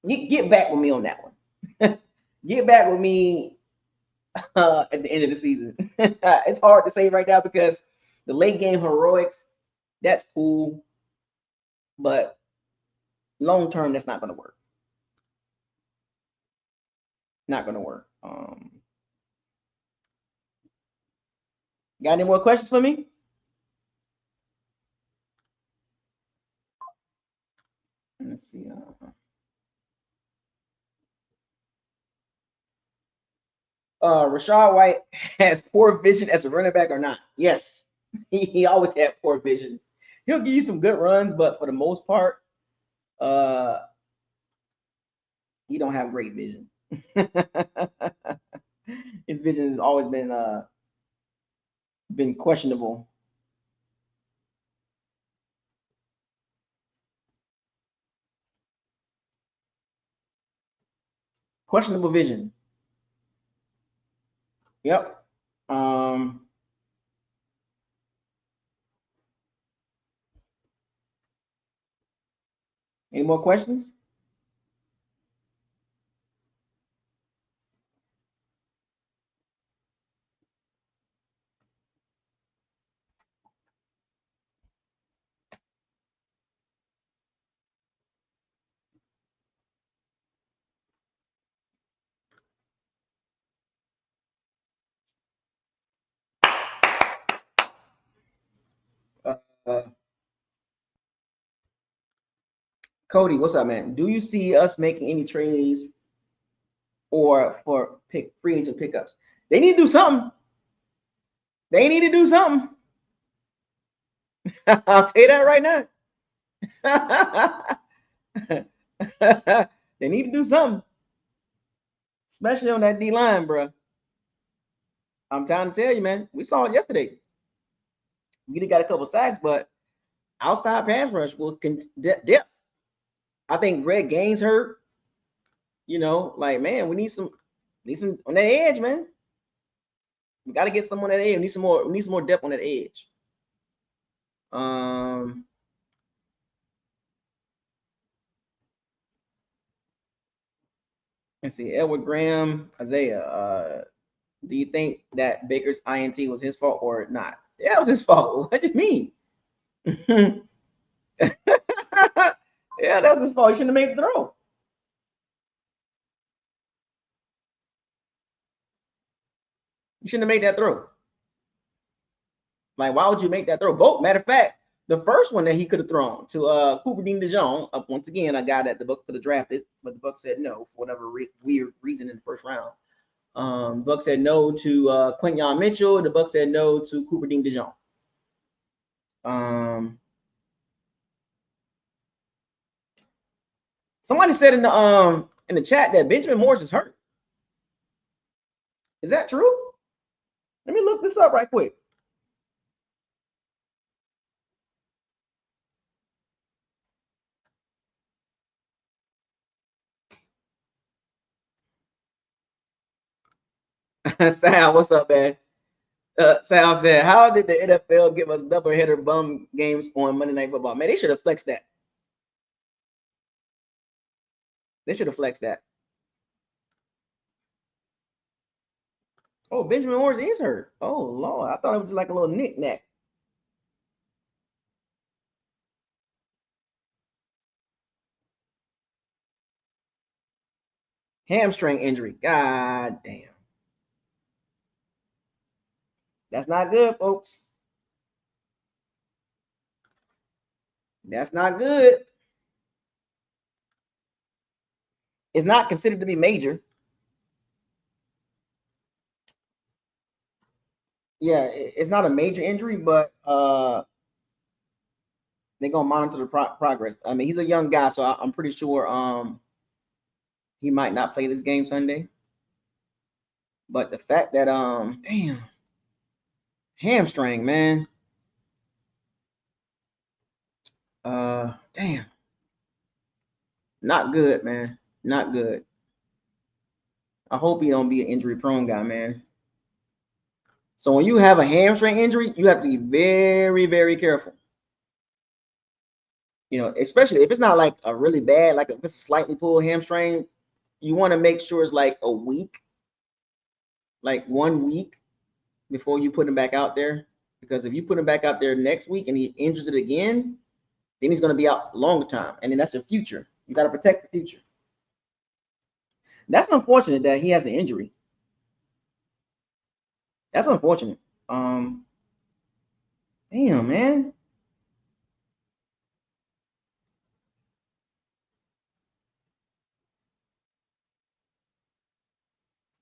Get back with me on that one. Get back with me at the end of the season. It's hard to say right now because the late game heroics, that's cool, but long term, that's not going to work. Not going to work. Got any more questions for me? Let's see. Rashad White has poor vision as a running back or not? Yes. He always had poor vision. He'll give you some good runs, but for the most part, he don't have great vision. His vision has always been questionable. Questionable vision. Yep. Any more questions? Uh, Cody, what's up, man? Do you see us making any trades or for free agent pickups? They need to do something. They need to do something. I'll tell you that right now. They need to do something, especially on that D line, bro. I'm trying to tell you, man. We saw it yesterday. We got a couple sacks, but outside pass rush will depth. I think Greg Gaines hurt. You know, like man, we need some on that edge, man. We got to get someone at edge. We need some more. We need some more depth on that edge. Let's see. Edward Graham, Isaiah. Do you think that Baker's INT was his fault or not? Yeah, it was his fault. What do you mean? Yeah, that was his fault. He shouldn't have made the throw. You shouldn't have made that throw. Like, why would you make that throw? Both. Matter of fact, the first one that he could have thrown to Cooper Dean DeJong, once again, a guy that the Bucs could have drafted, but the Bucs said no for whatever weird reason in the first round. Bucs said no to Quinyon Mitchell. The Bucs said no to Cooper Dean DeJong. Somebody said in the chat that Benjamin Morris is hurt. Is that true? Let me look this up right quick. Sal, what's up, man? Sal said, how did the NFL give us double-header bum games on Monday Night Football? Man, they should have flexed that. They should have flexed that. Oh, Benjamin Morris is hurt. Oh, Lord. I thought it was just like a little knick-knack. Hamstring injury. God damn. That's not good, folks. That's not good. It's not considered to be major. Yeah, it's not a major injury, but they're gonna monitor the progress. I mean, he's a young guy, so I'm pretty sure he might not play this game Sunday. But the fact that damn, hamstring, man. Damn. Not good, man. Not good. I hope he don't be an injury prone guy, man. So when you have a hamstring injury, you have to be very, very careful. You know, especially if it's not like a really bad, like if it's a slightly pulled hamstring, you want to make sure it's like a week, like 1 week before you put him back out there. Because if you put him back out there next week and he injures it again, then he's going to be out for a longer time. And then that's the future. You got to protect the future. That's unfortunate that he has the injury. That's unfortunate. Damn, man.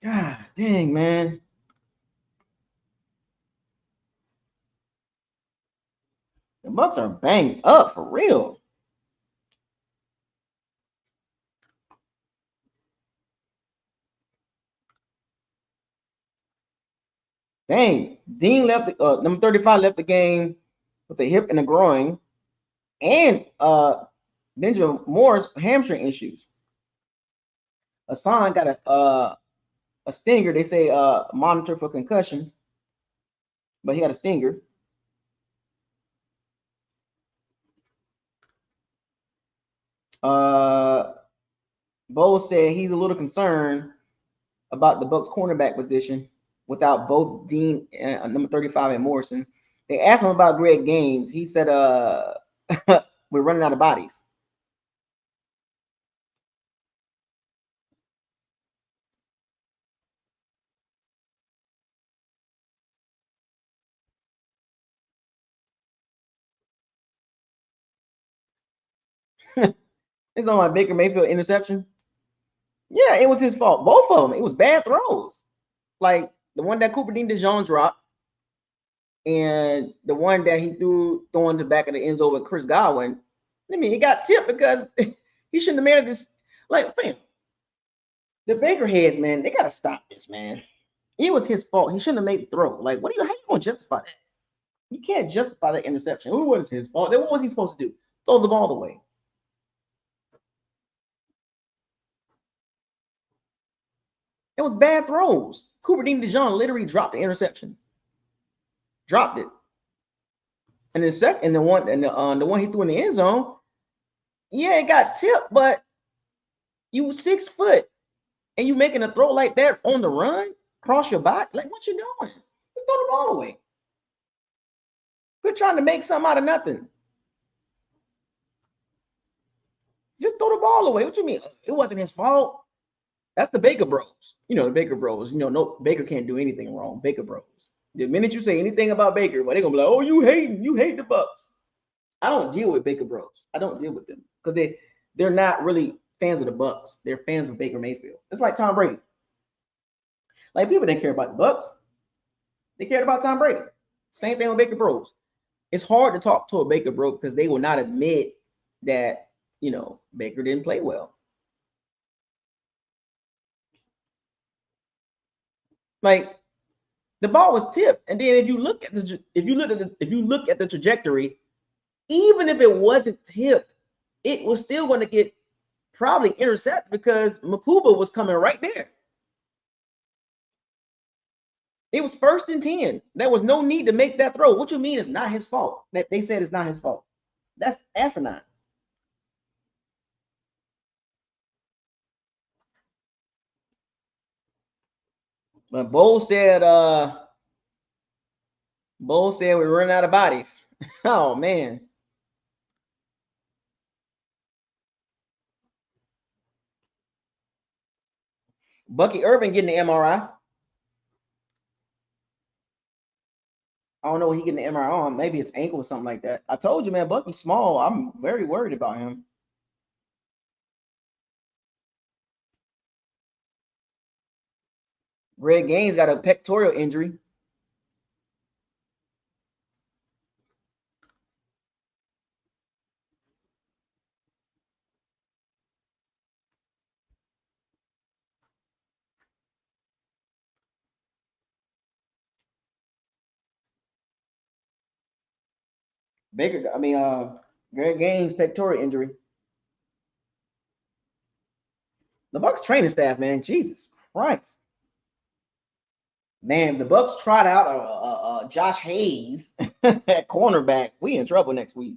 God dang, man. The Bucs are banged up for real. Dang, Dean left. Number 35 left the game with a hip and a groin, and Benjamin Morris hamstring issues. Hassan got a stinger. They say monitor for concussion, but he got a stinger. Bo said he's a little concerned about the Bucs cornerback position without both Dean and number 35 and Morrison. They asked him about Greg Gaines. He said, we're running out of bodies. It's on my Baker Mayfield interception. Yeah, it was his fault. Both of them. It was bad throws. Like the one that Cooper Dean DeJong dropped, and the one that he threw throwing the back of the end zone with Chris Godwin. I mean, he got tipped because he shouldn't have made this. Like, fam, the Baker heads, man, they gotta stop this, man. It was his fault. He shouldn't have made the throw. Like, how you gonna justify that? You can't justify that interception. It was his fault. Then what was he supposed to do? Throw the ball away. It was bad throws. Cooper DeJean literally dropped the interception. Dropped it. And then the one he threw in the end zone, yeah, it got tipped, but you 6 foot and you making a throw like that on the run, cross your back, like what you doing? Just throw the ball away. Quit trying to make something out of nothing. Just throw the ball away. What you mean? It wasn't his fault. That's the Baker Bros. You know, the Baker Bros. You know, no, Baker can't do anything wrong. Baker Bros. The minute you say anything about Baker, well, they're gonna be like, "Oh, you hate the Bucs." I don't deal with Baker Bros. I don't deal with them because they're not really fans of the Bucs. They're fans of Baker Mayfield. It's like Tom Brady. Like people didn't care about the Bucs. They cared about Tom Brady. Same thing with Baker Bros. It's hard to talk to a Baker Bro because they will not admit that, you know, Baker didn't play well. Like the ball was tipped, and then if you look at the trajectory, even if it wasn't tipped, it was still going to get probably intercepted because Makuba was coming right there. It was 1st and 10. There was no need to make that throw. What you mean it's not his fault? That they said it's not his fault. That's asinine. But Bo said we're running out of bodies. Oh man. Bucky Irving getting the MRI. I don't know what he getting the MRI on. Maybe his ankle or something like that. I told you, man, Bucky's small. I'm very worried about him. Greg Gaines got a pectoral injury. Greg Gaines pectoral injury. The Bucs training staff, man, Jesus Christ. Man, the Bucs tried out Josh Hayes at cornerback. We in trouble next week.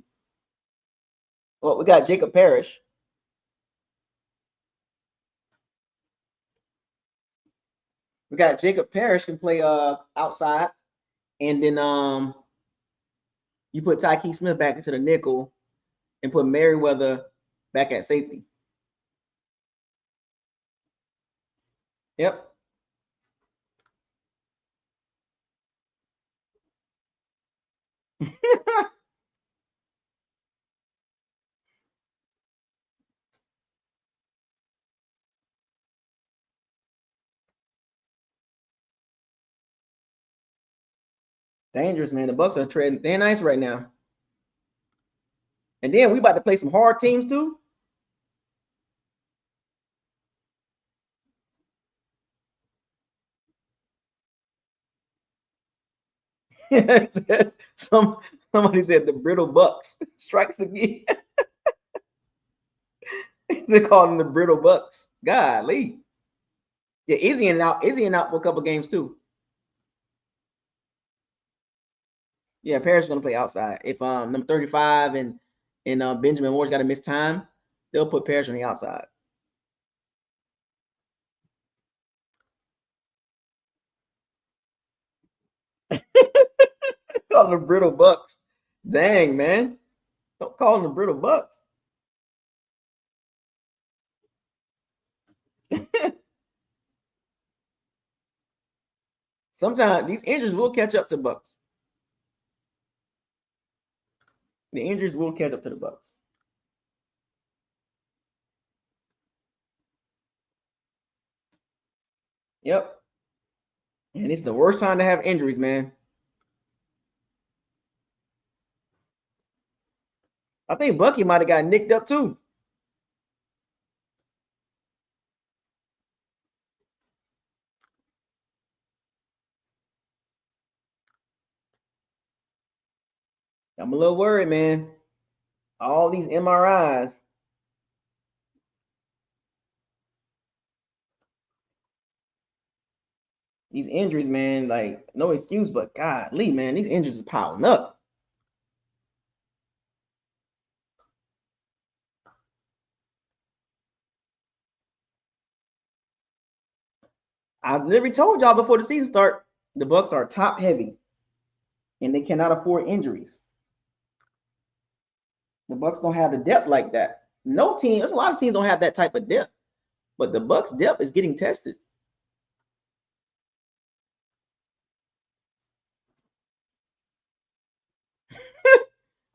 Well, we got Jacob Parrish. We got Jacob Parrish can play outside, and then you put Tyke Smith back into the nickel, and put Merriweather back at safety. Yep. Dangerous, man. The Bucs are trading. They're nice right now. And then we about to play some hard teams too. Somebody said the brittle Bucs strikes again. They called them the brittle Bucs. Golly. Yeah, Izzy and out for a couple games too. Yeah, Parrish is gonna play outside. If number 35 and Benjamin Moore's got to miss time, they'll put Parrish on the outside. Call them the brittle Bucs. Dang, man. Don't call them the brittle Bucs. Sometimes these injuries will catch up to Bucs. The injuries will catch up to the Bucs. Yep. And it's the worst time to have injuries, man. I think Bucky might have got nicked up too. I'm a little worried, man. All these MRIs. These injuries, man, like no excuse, but golly, man, these injuries are piling up. I literally told y'all before the season start, the Bucs are top heavy, and they cannot afford injuries. The Bucs don't have the depth like that. No team, there's a lot of teams don't have that type of depth, but the Bucs depth is getting tested.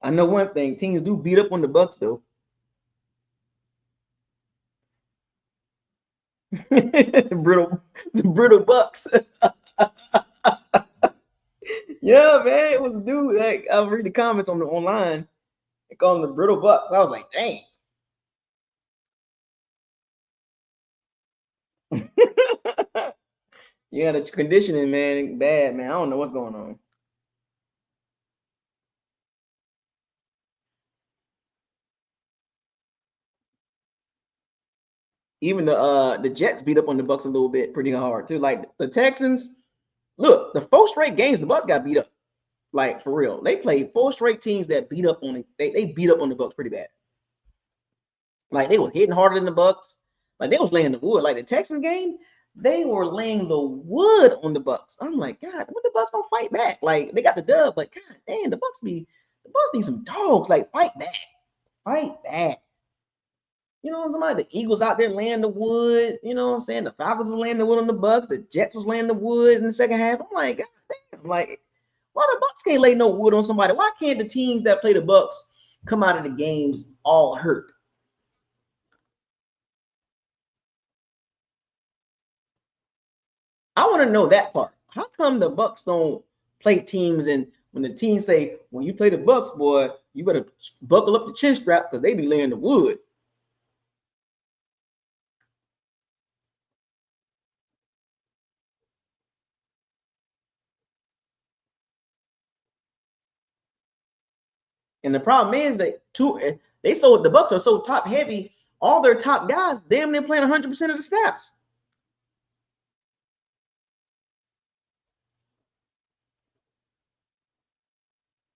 I know one thing: teams do beat up on the Bucs though. The brittle Bucs. Yeah, man, it was a dude. Like I was reading the comments on the online. They call them the brittle Bucs. I was like, dang. Yeah, the conditioning, man, bad, man. I don't know what's going on. Even the Jets beat up on the Bucs a little bit, pretty hard too. Like the Texans, look, the 4 straight games the Bucs got beat up. Like for real, they played 4 straight teams that beat up on it. They beat up on the Bucs pretty bad. Like they was hitting harder than the Bucs. Like they was laying the wood. Like the Texans game, they were laying the wood on the Bucs. I'm like, God, what the Bucs gonna fight back? Like they got the dub, but God damn, the Bucs need some dogs. Like fight back. You know what I'm saying? The Eagles out there laying the wood. You know what I'm saying? The Falcons was laying the wood on the Bucs. The Jets was laying the wood in the second half. I'm like, God damn, like why the Bucs can't lay no wood on somebody? Why can't the teams that play the Bucs come out of the games all hurt? I want to know that part. How come the Bucs don't play teams and when the teams say, when you play the Bucs, boy, you better buckle up the chin strap because they be laying the wood. And the problem is that they sold the Bucs are so top heavy, all their top guys damn near playing 100% of the snaps.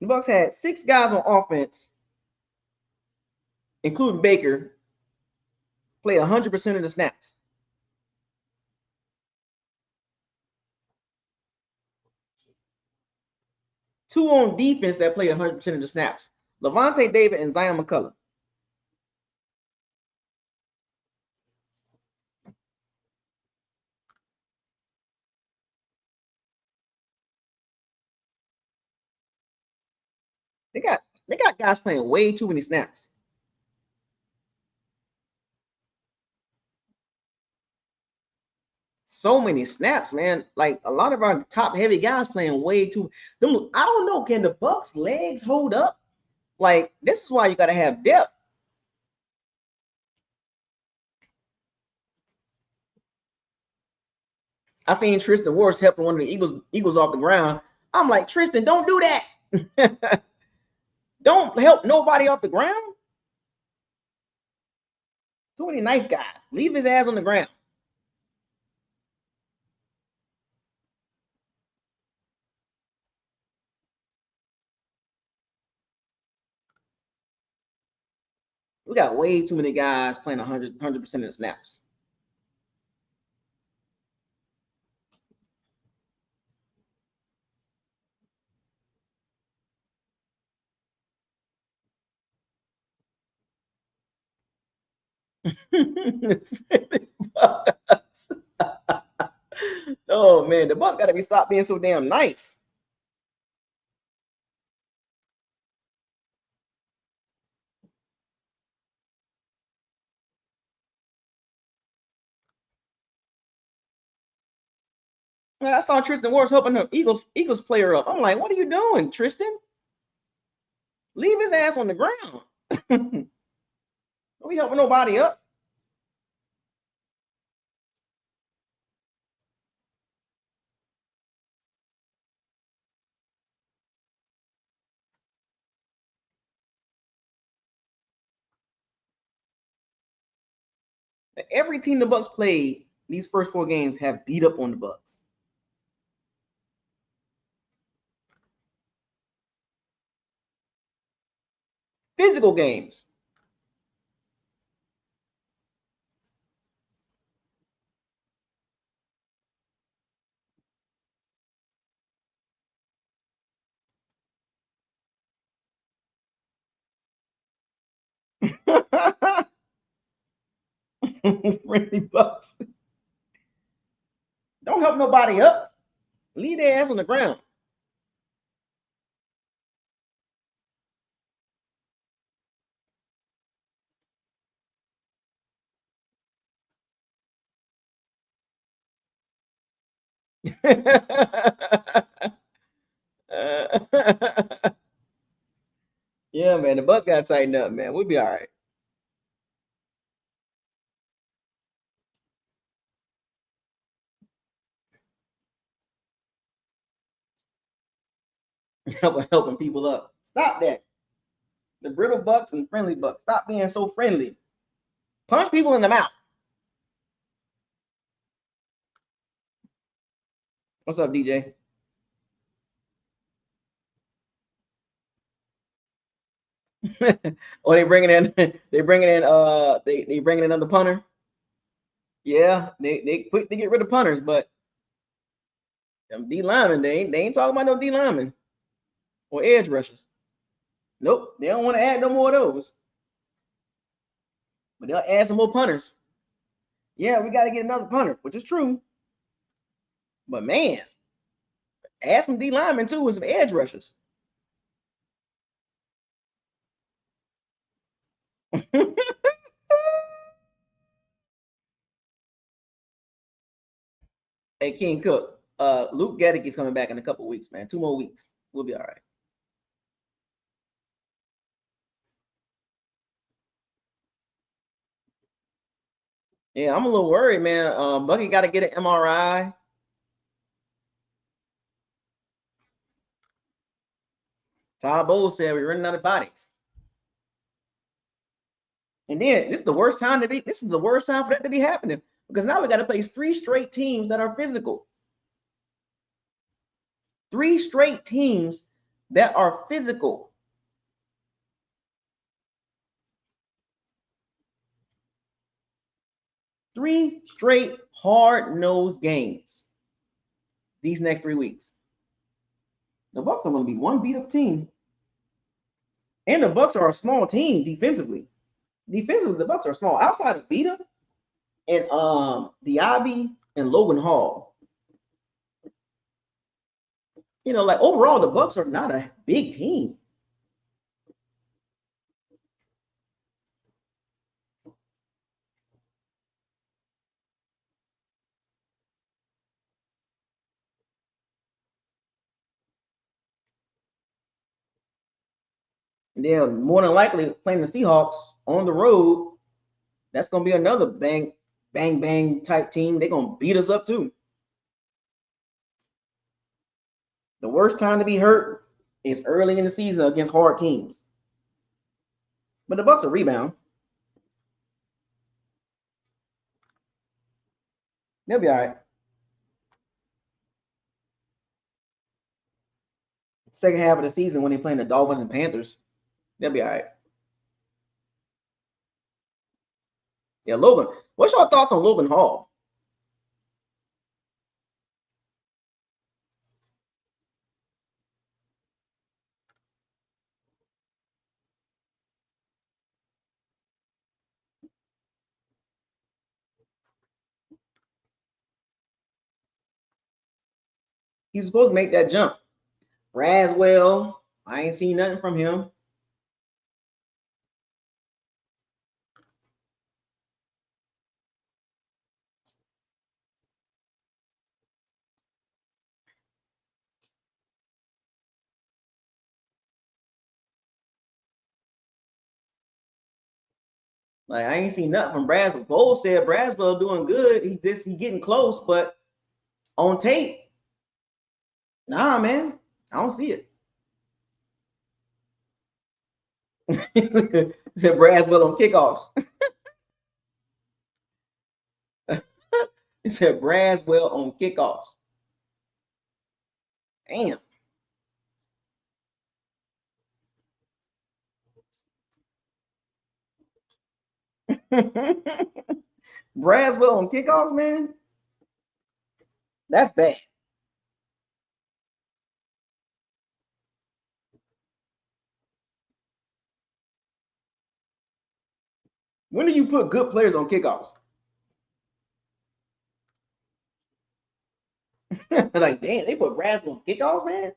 The Bucs had 6 guys on offense, including Baker, play 100% of the snaps. 2 on defense that play 100% of the snaps. Levante David and Zion McCullough. They got they got guys playing way too many snaps. So many snaps, man. Like a lot of our top heavy guys playing way too. Them, I don't know. Can the Bucs legs hold up? Like this is why you got to have depth. I seen Tristan Wirfs helping one of the Eagles off the ground. I'm like, Tristan, don't do that. Don't help nobody off the ground. Too many nice guys. Leave his ass on the ground. We got way too many guys playing 100% of the snaps. Oh man, the Bucs got to be stopped being so damn nice. I saw Tristan Wirfs helping the Eagles player up. I'm like, what are you doing, Tristan? Leave his ass on the ground. Don't be helping nobody up. Every team the Bucs played these first 4 games have beat up on the Bucs. Physical games. Friendly Bucs. Don't help nobody up. Leave their ass on the ground. Yeah, man, the Bucs gotta tighten up, man. We'll be all right. Helping people up. Stop that. The brittle Bucs and friendly Bucs. Stop being so friendly. Punch people in the mouth. What's up, DJ? Or they bringing in they bringing in another punter. Yeah, they quick to get rid of punters, but them D linemen, they ain't talking about no D linemen or edge rushers. Nope, they don't want to add no more of those. But they'll add some more punters. Yeah, we got to get another punter, which is true. But man, add some D linemen too with some edge rushers. Hey, King Cook, Luke Geddick is coming back in a couple weeks, man. 2 more weeks. We'll be all right. Yeah, I'm a little worried, man. Bucky got to get an MRI. Todd Bowles said we're running out of bodies. And then this is the worst time to be. This is the worst time for that to be happening because now we got to face 3 straight teams that are physical. 3 straight teams that are physical. Three straight hard-nosed games these next 3 weeks. The Bucs are going to be one beat-up team, and the Bucs are a small team defensively. Defensively, the Bucs are small. Outside of Vita and Diaby and Logan Hall, like overall, the Bucs are not a big team. And they're more than likely playing the Seahawks on the road. That's going to be another bang, bang, bang type team. They're going to beat us up too. The worst time to be hurt is early in the season against hard teams. But the Bucs are rebound. They'll be all right. Second half of the season when they're playing the Dolphins and Panthers, they'll be all right. Yeah, Logan. What's your thoughts on Logan Hall? He's supposed to make that jump. Braswell, I ain't seen nothing from him. Like I ain't seen nothing from Braswell. Bowles said Braswell doing good. He getting close, but on tape, nah, man, I don't see it. He said Braswell on kickoffs. He said Braswell on kickoffs. Damn. Braswell on kickoffs, man. That's bad. When do you put good players on kickoffs? Like, damn, they put Braswell on kickoffs, man.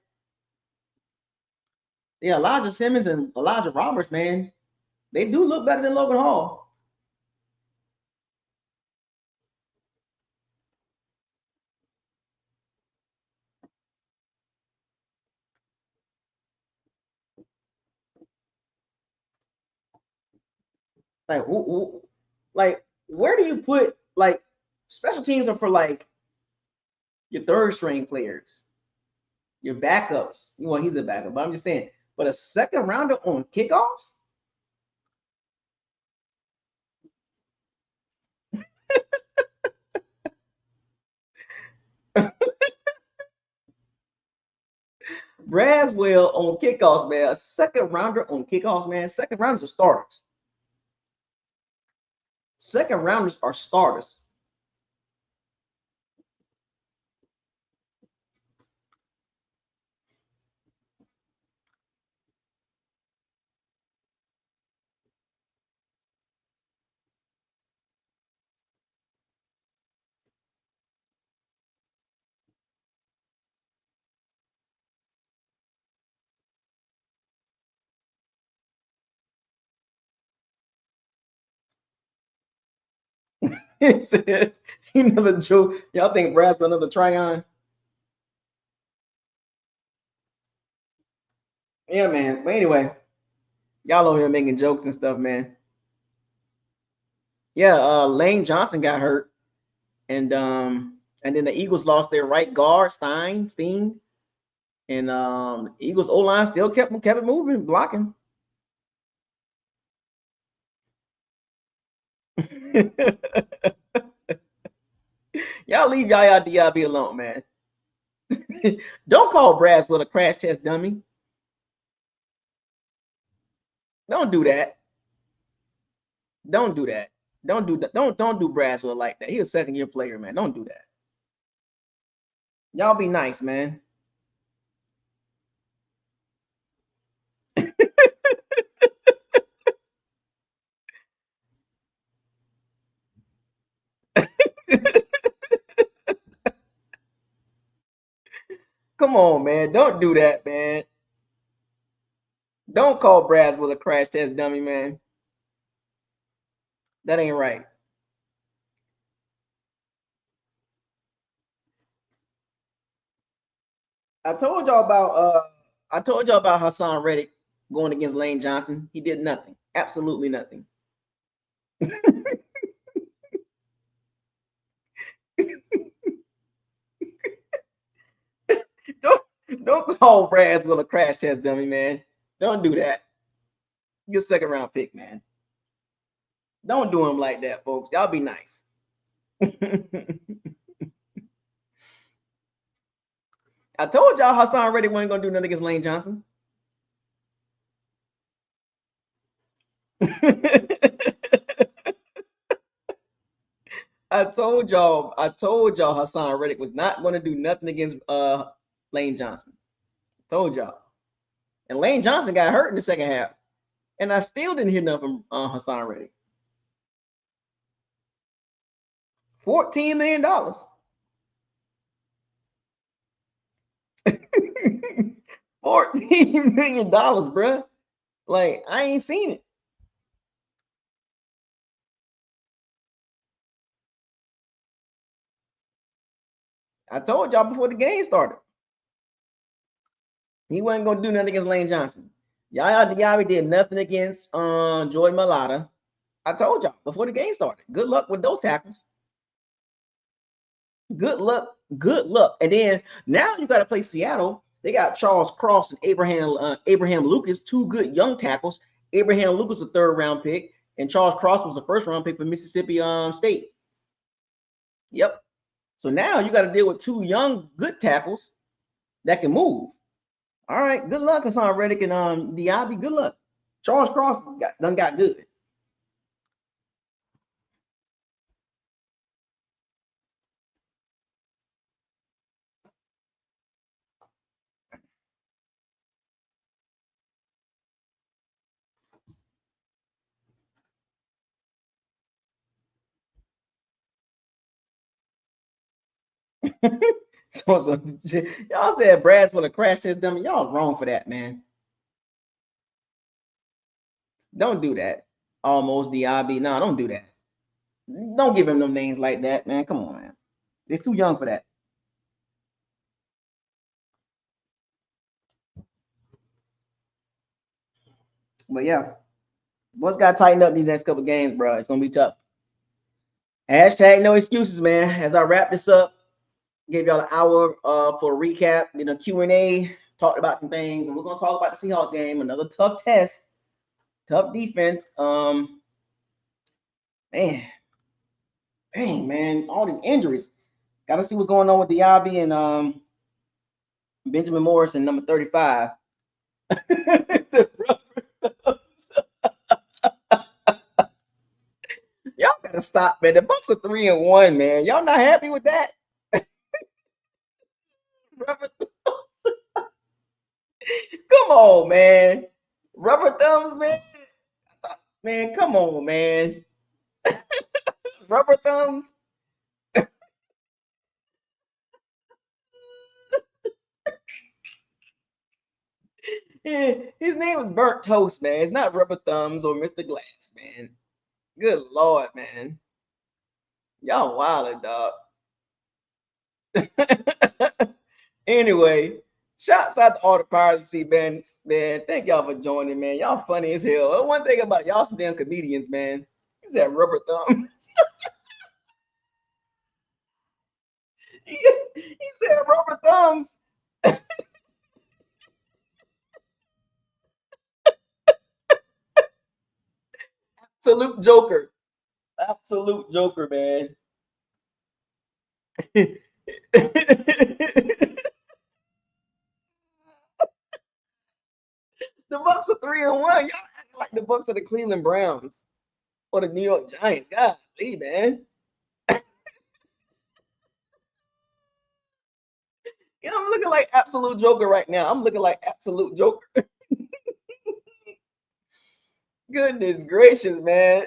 Yeah, Elijah Simmons and Elijah Roberts, man, they do look better than Logan Hall. Like, like, where do you put like special teams are for like your third string players, your backups. Well, he's a backup, but I'm just saying, but a second rounder on kickoffs? Braswell on kickoffs, man. A second rounder on kickoffs, man. Second rounders are starters. Second rounders are starters. Another joke. Y'all think Braswell another Tryon? Yeah, man. But anyway, y'all over here making jokes and stuff, man. Yeah, Lane Johnson got hurt, and then the Eagles lost their right guard, Steen, and Eagles O line still kept it moving, blocking. Y'all leave Yaya Diaby alone, man. Don't call Braswell a crash test dummy. Don't do that. Don't do that. Don't do that. Don't do Braswell like that. He's a second year player, man. Don't do that. Y'all be nice, man. Come on, man. Don't do that, man. Don't call Braswell a crash test dummy, man. That ain't right. I told y'all about Hassan Reddick going against Lane Johnson. He did nothing. Absolutely nothing. don't don't call Braswell a crash test dummy, man. Don't do that. You're a second round pick, man. Don't do him like that, folks. Y'all be nice. I told y'all Hassan Reddick wasn't gonna do nothing against Lane Johnson. I told y'all Hassan Reddick was not going to do nothing against Lane Johnson. Told y'all. And Lane Johnson got hurt in the second half. And I still didn't hear nothing from Hassan Reddick. $14 million. $14 million, bruh. Like, I ain't seen it. I told y'all before the game started. He wasn't gonna do nothing against Lane Johnson. Yaya Diaby did nothing against Jordan Mailata. I told y'all before the game started. Good luck with those tackles. Good luck. Good luck. And then now you got to play Seattle. They got Charles Cross and Abraham Lucas, two good young tackles. Abraham Lucas, a third round pick, and Charles Cross was a first round pick for Mississippi State. Yep. So now you got to deal with two young good tackles that can move. All right. Good luck, Hassan Reddick and Diaby. Good luck. Charles Cross got good. So y'all said Brad's gonna crash test dummy. Y'all wrong for that, man. Don't do that. Almost DIB. No, don't do that. Don't give him no names like that, man. Come on, man. They're too young for that. But yeah, Bucs got to tighten up these next couple games, bro. It's gonna be tough. Hashtag no excuses, man. As I wrap this up, gave y'all an hour for a recap, Q&A, talked about some things, and we're gonna talk about the Seahawks game. Another tough test, tough defense. Man, dang, man, all these injuries. Got to see what's going on with Diaby and Benjamin Morrison, number 35. Y'all gotta stop, man. The Bucs are 3-1, man. Y'all not happy with that? Come on, man. Rubber thumbs, man. Man, come on, man. Rubber thumbs. His name is Burnt Toast, man. It's not Rubber Thumbs or Mr. Glass, man. Good Lord, man. Y'all wildin', dog. Anyway, shouts out to all the piracy bands, man. Thank y'all for joining, man. Y'all funny as hell. One thing about y'all some damn comedians, man. Is that Rubber Thumb? he said Rubber Thumbs. Absolute Joker. Absolute Joker, man. The Bucs are 3-1. Y'all acting like the Bucs are the Cleveland Browns or the New York Giants. Golly, man. I'm looking like absolute Joker right now. I'm looking like absolute Joker. Goodness gracious, man.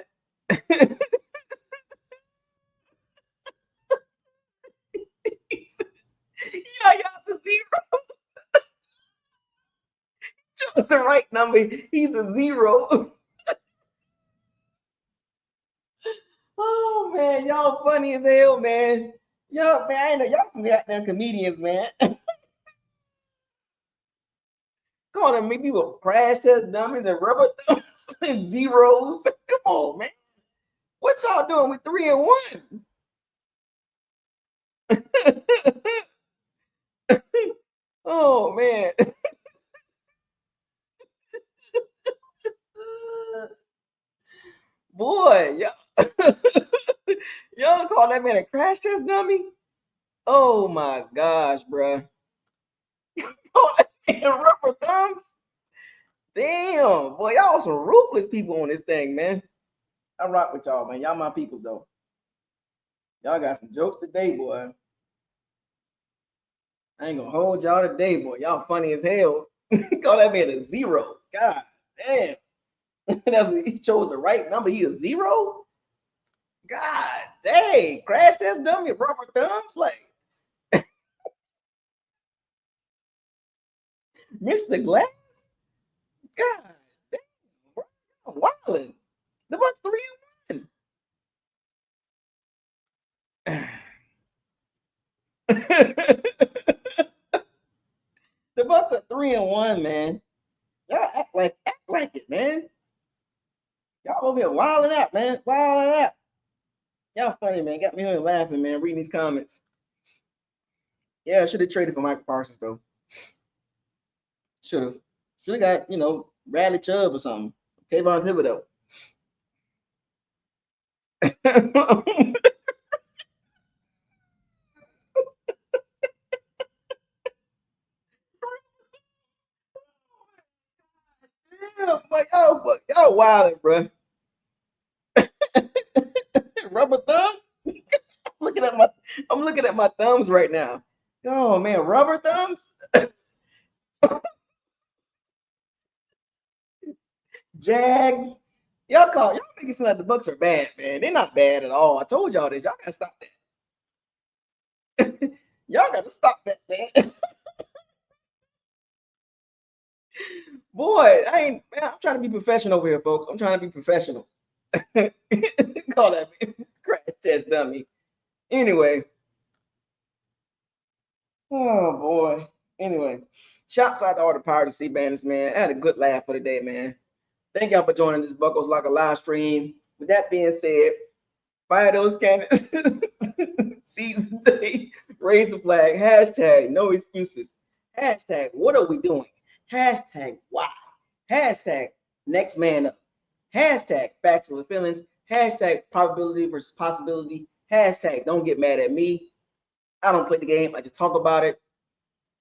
Yeah, y'all the zero. Chose the right number. He's a zero. Oh man, y'all funny as hell, man. Y'all, man, I know y'all some goddamn comedians, man. Calling me people crash test dummies and rubber thumbs and zeros. Come on, man. What y'all doing with 3-1? Oh man. Boy, y'all, y'all call that man a crash test dummy? Oh my gosh, bruh. Call that man rubber thumbs? Damn, boy, y'all some ruthless people on this thing, man. I rock with y'all, man. Y'all my peoples though. Y'all got some jokes today, boy. I ain't gonna hold y'all today, boy. Y'all funny as hell. Call that man a zero. God damn. He chose the right number. He a zero? God dang. Crash test dummy, rubber thumbs. Like Mr. Glass? God damn. Bro. Wildin'. The Bucks 3-1. The Bucks are 3-1, man. Y'all act like it, man. Y'all over here wilding out, man. Wilding out. Y'all funny, man. Got me here laughing, man. Reading these comments. Yeah, I should have traded for Michael Parsons though. Should have. Should have got, Bradley Chubb or something. Kayvon Thibodeau. Yeah, like, y'all wilding, bro. Rubber thumb? looking at my I'm looking at my thumbs right now. Oh man, rubber thumbs? Jags. Y'all make it sound like the Bucks are bad, man. They're not bad at all. I told y'all this. Y'all gotta stop that. Y'all got to stop that, man. Boy, man, I'm trying to be professional over here, folks. I'm trying to be professional. Call that crash test dummy. Anyway. Oh boy. Anyway. Shouts out to all the Power C bandits, man. I had a good laugh for the day, man. Thank y'all for joining this Buckles Like a live stream. With that being said, fire those cannons. Season day. Raise the flag. Hashtag no excuses. Hashtag what are we doing? Hashtag why? Hashtag next man up. Hashtag facts over feelings. Hashtag probability versus possibility. Hashtag don't get mad at me. I don't play the game. I just talk about it.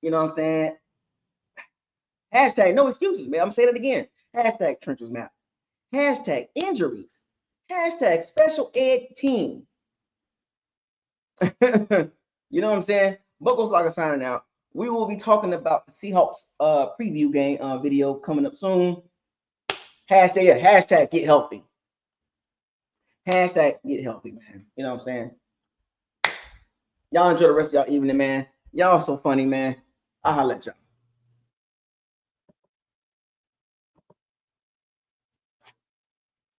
You know what I'm saying? Hashtag no excuses, man. I'm saying it again. Hashtag trenches map. Hashtag injuries. Hashtag special ed team. You know what I'm saying? Buckles like a signing out. We will be talking about the Seahawks preview game video coming up soon. Hashtag get healthy. Hashtag get healthy, man. You know what I'm saying? Y'all enjoy the rest of y'all evening, man. Y'all so funny, man. I'll holla at y'all.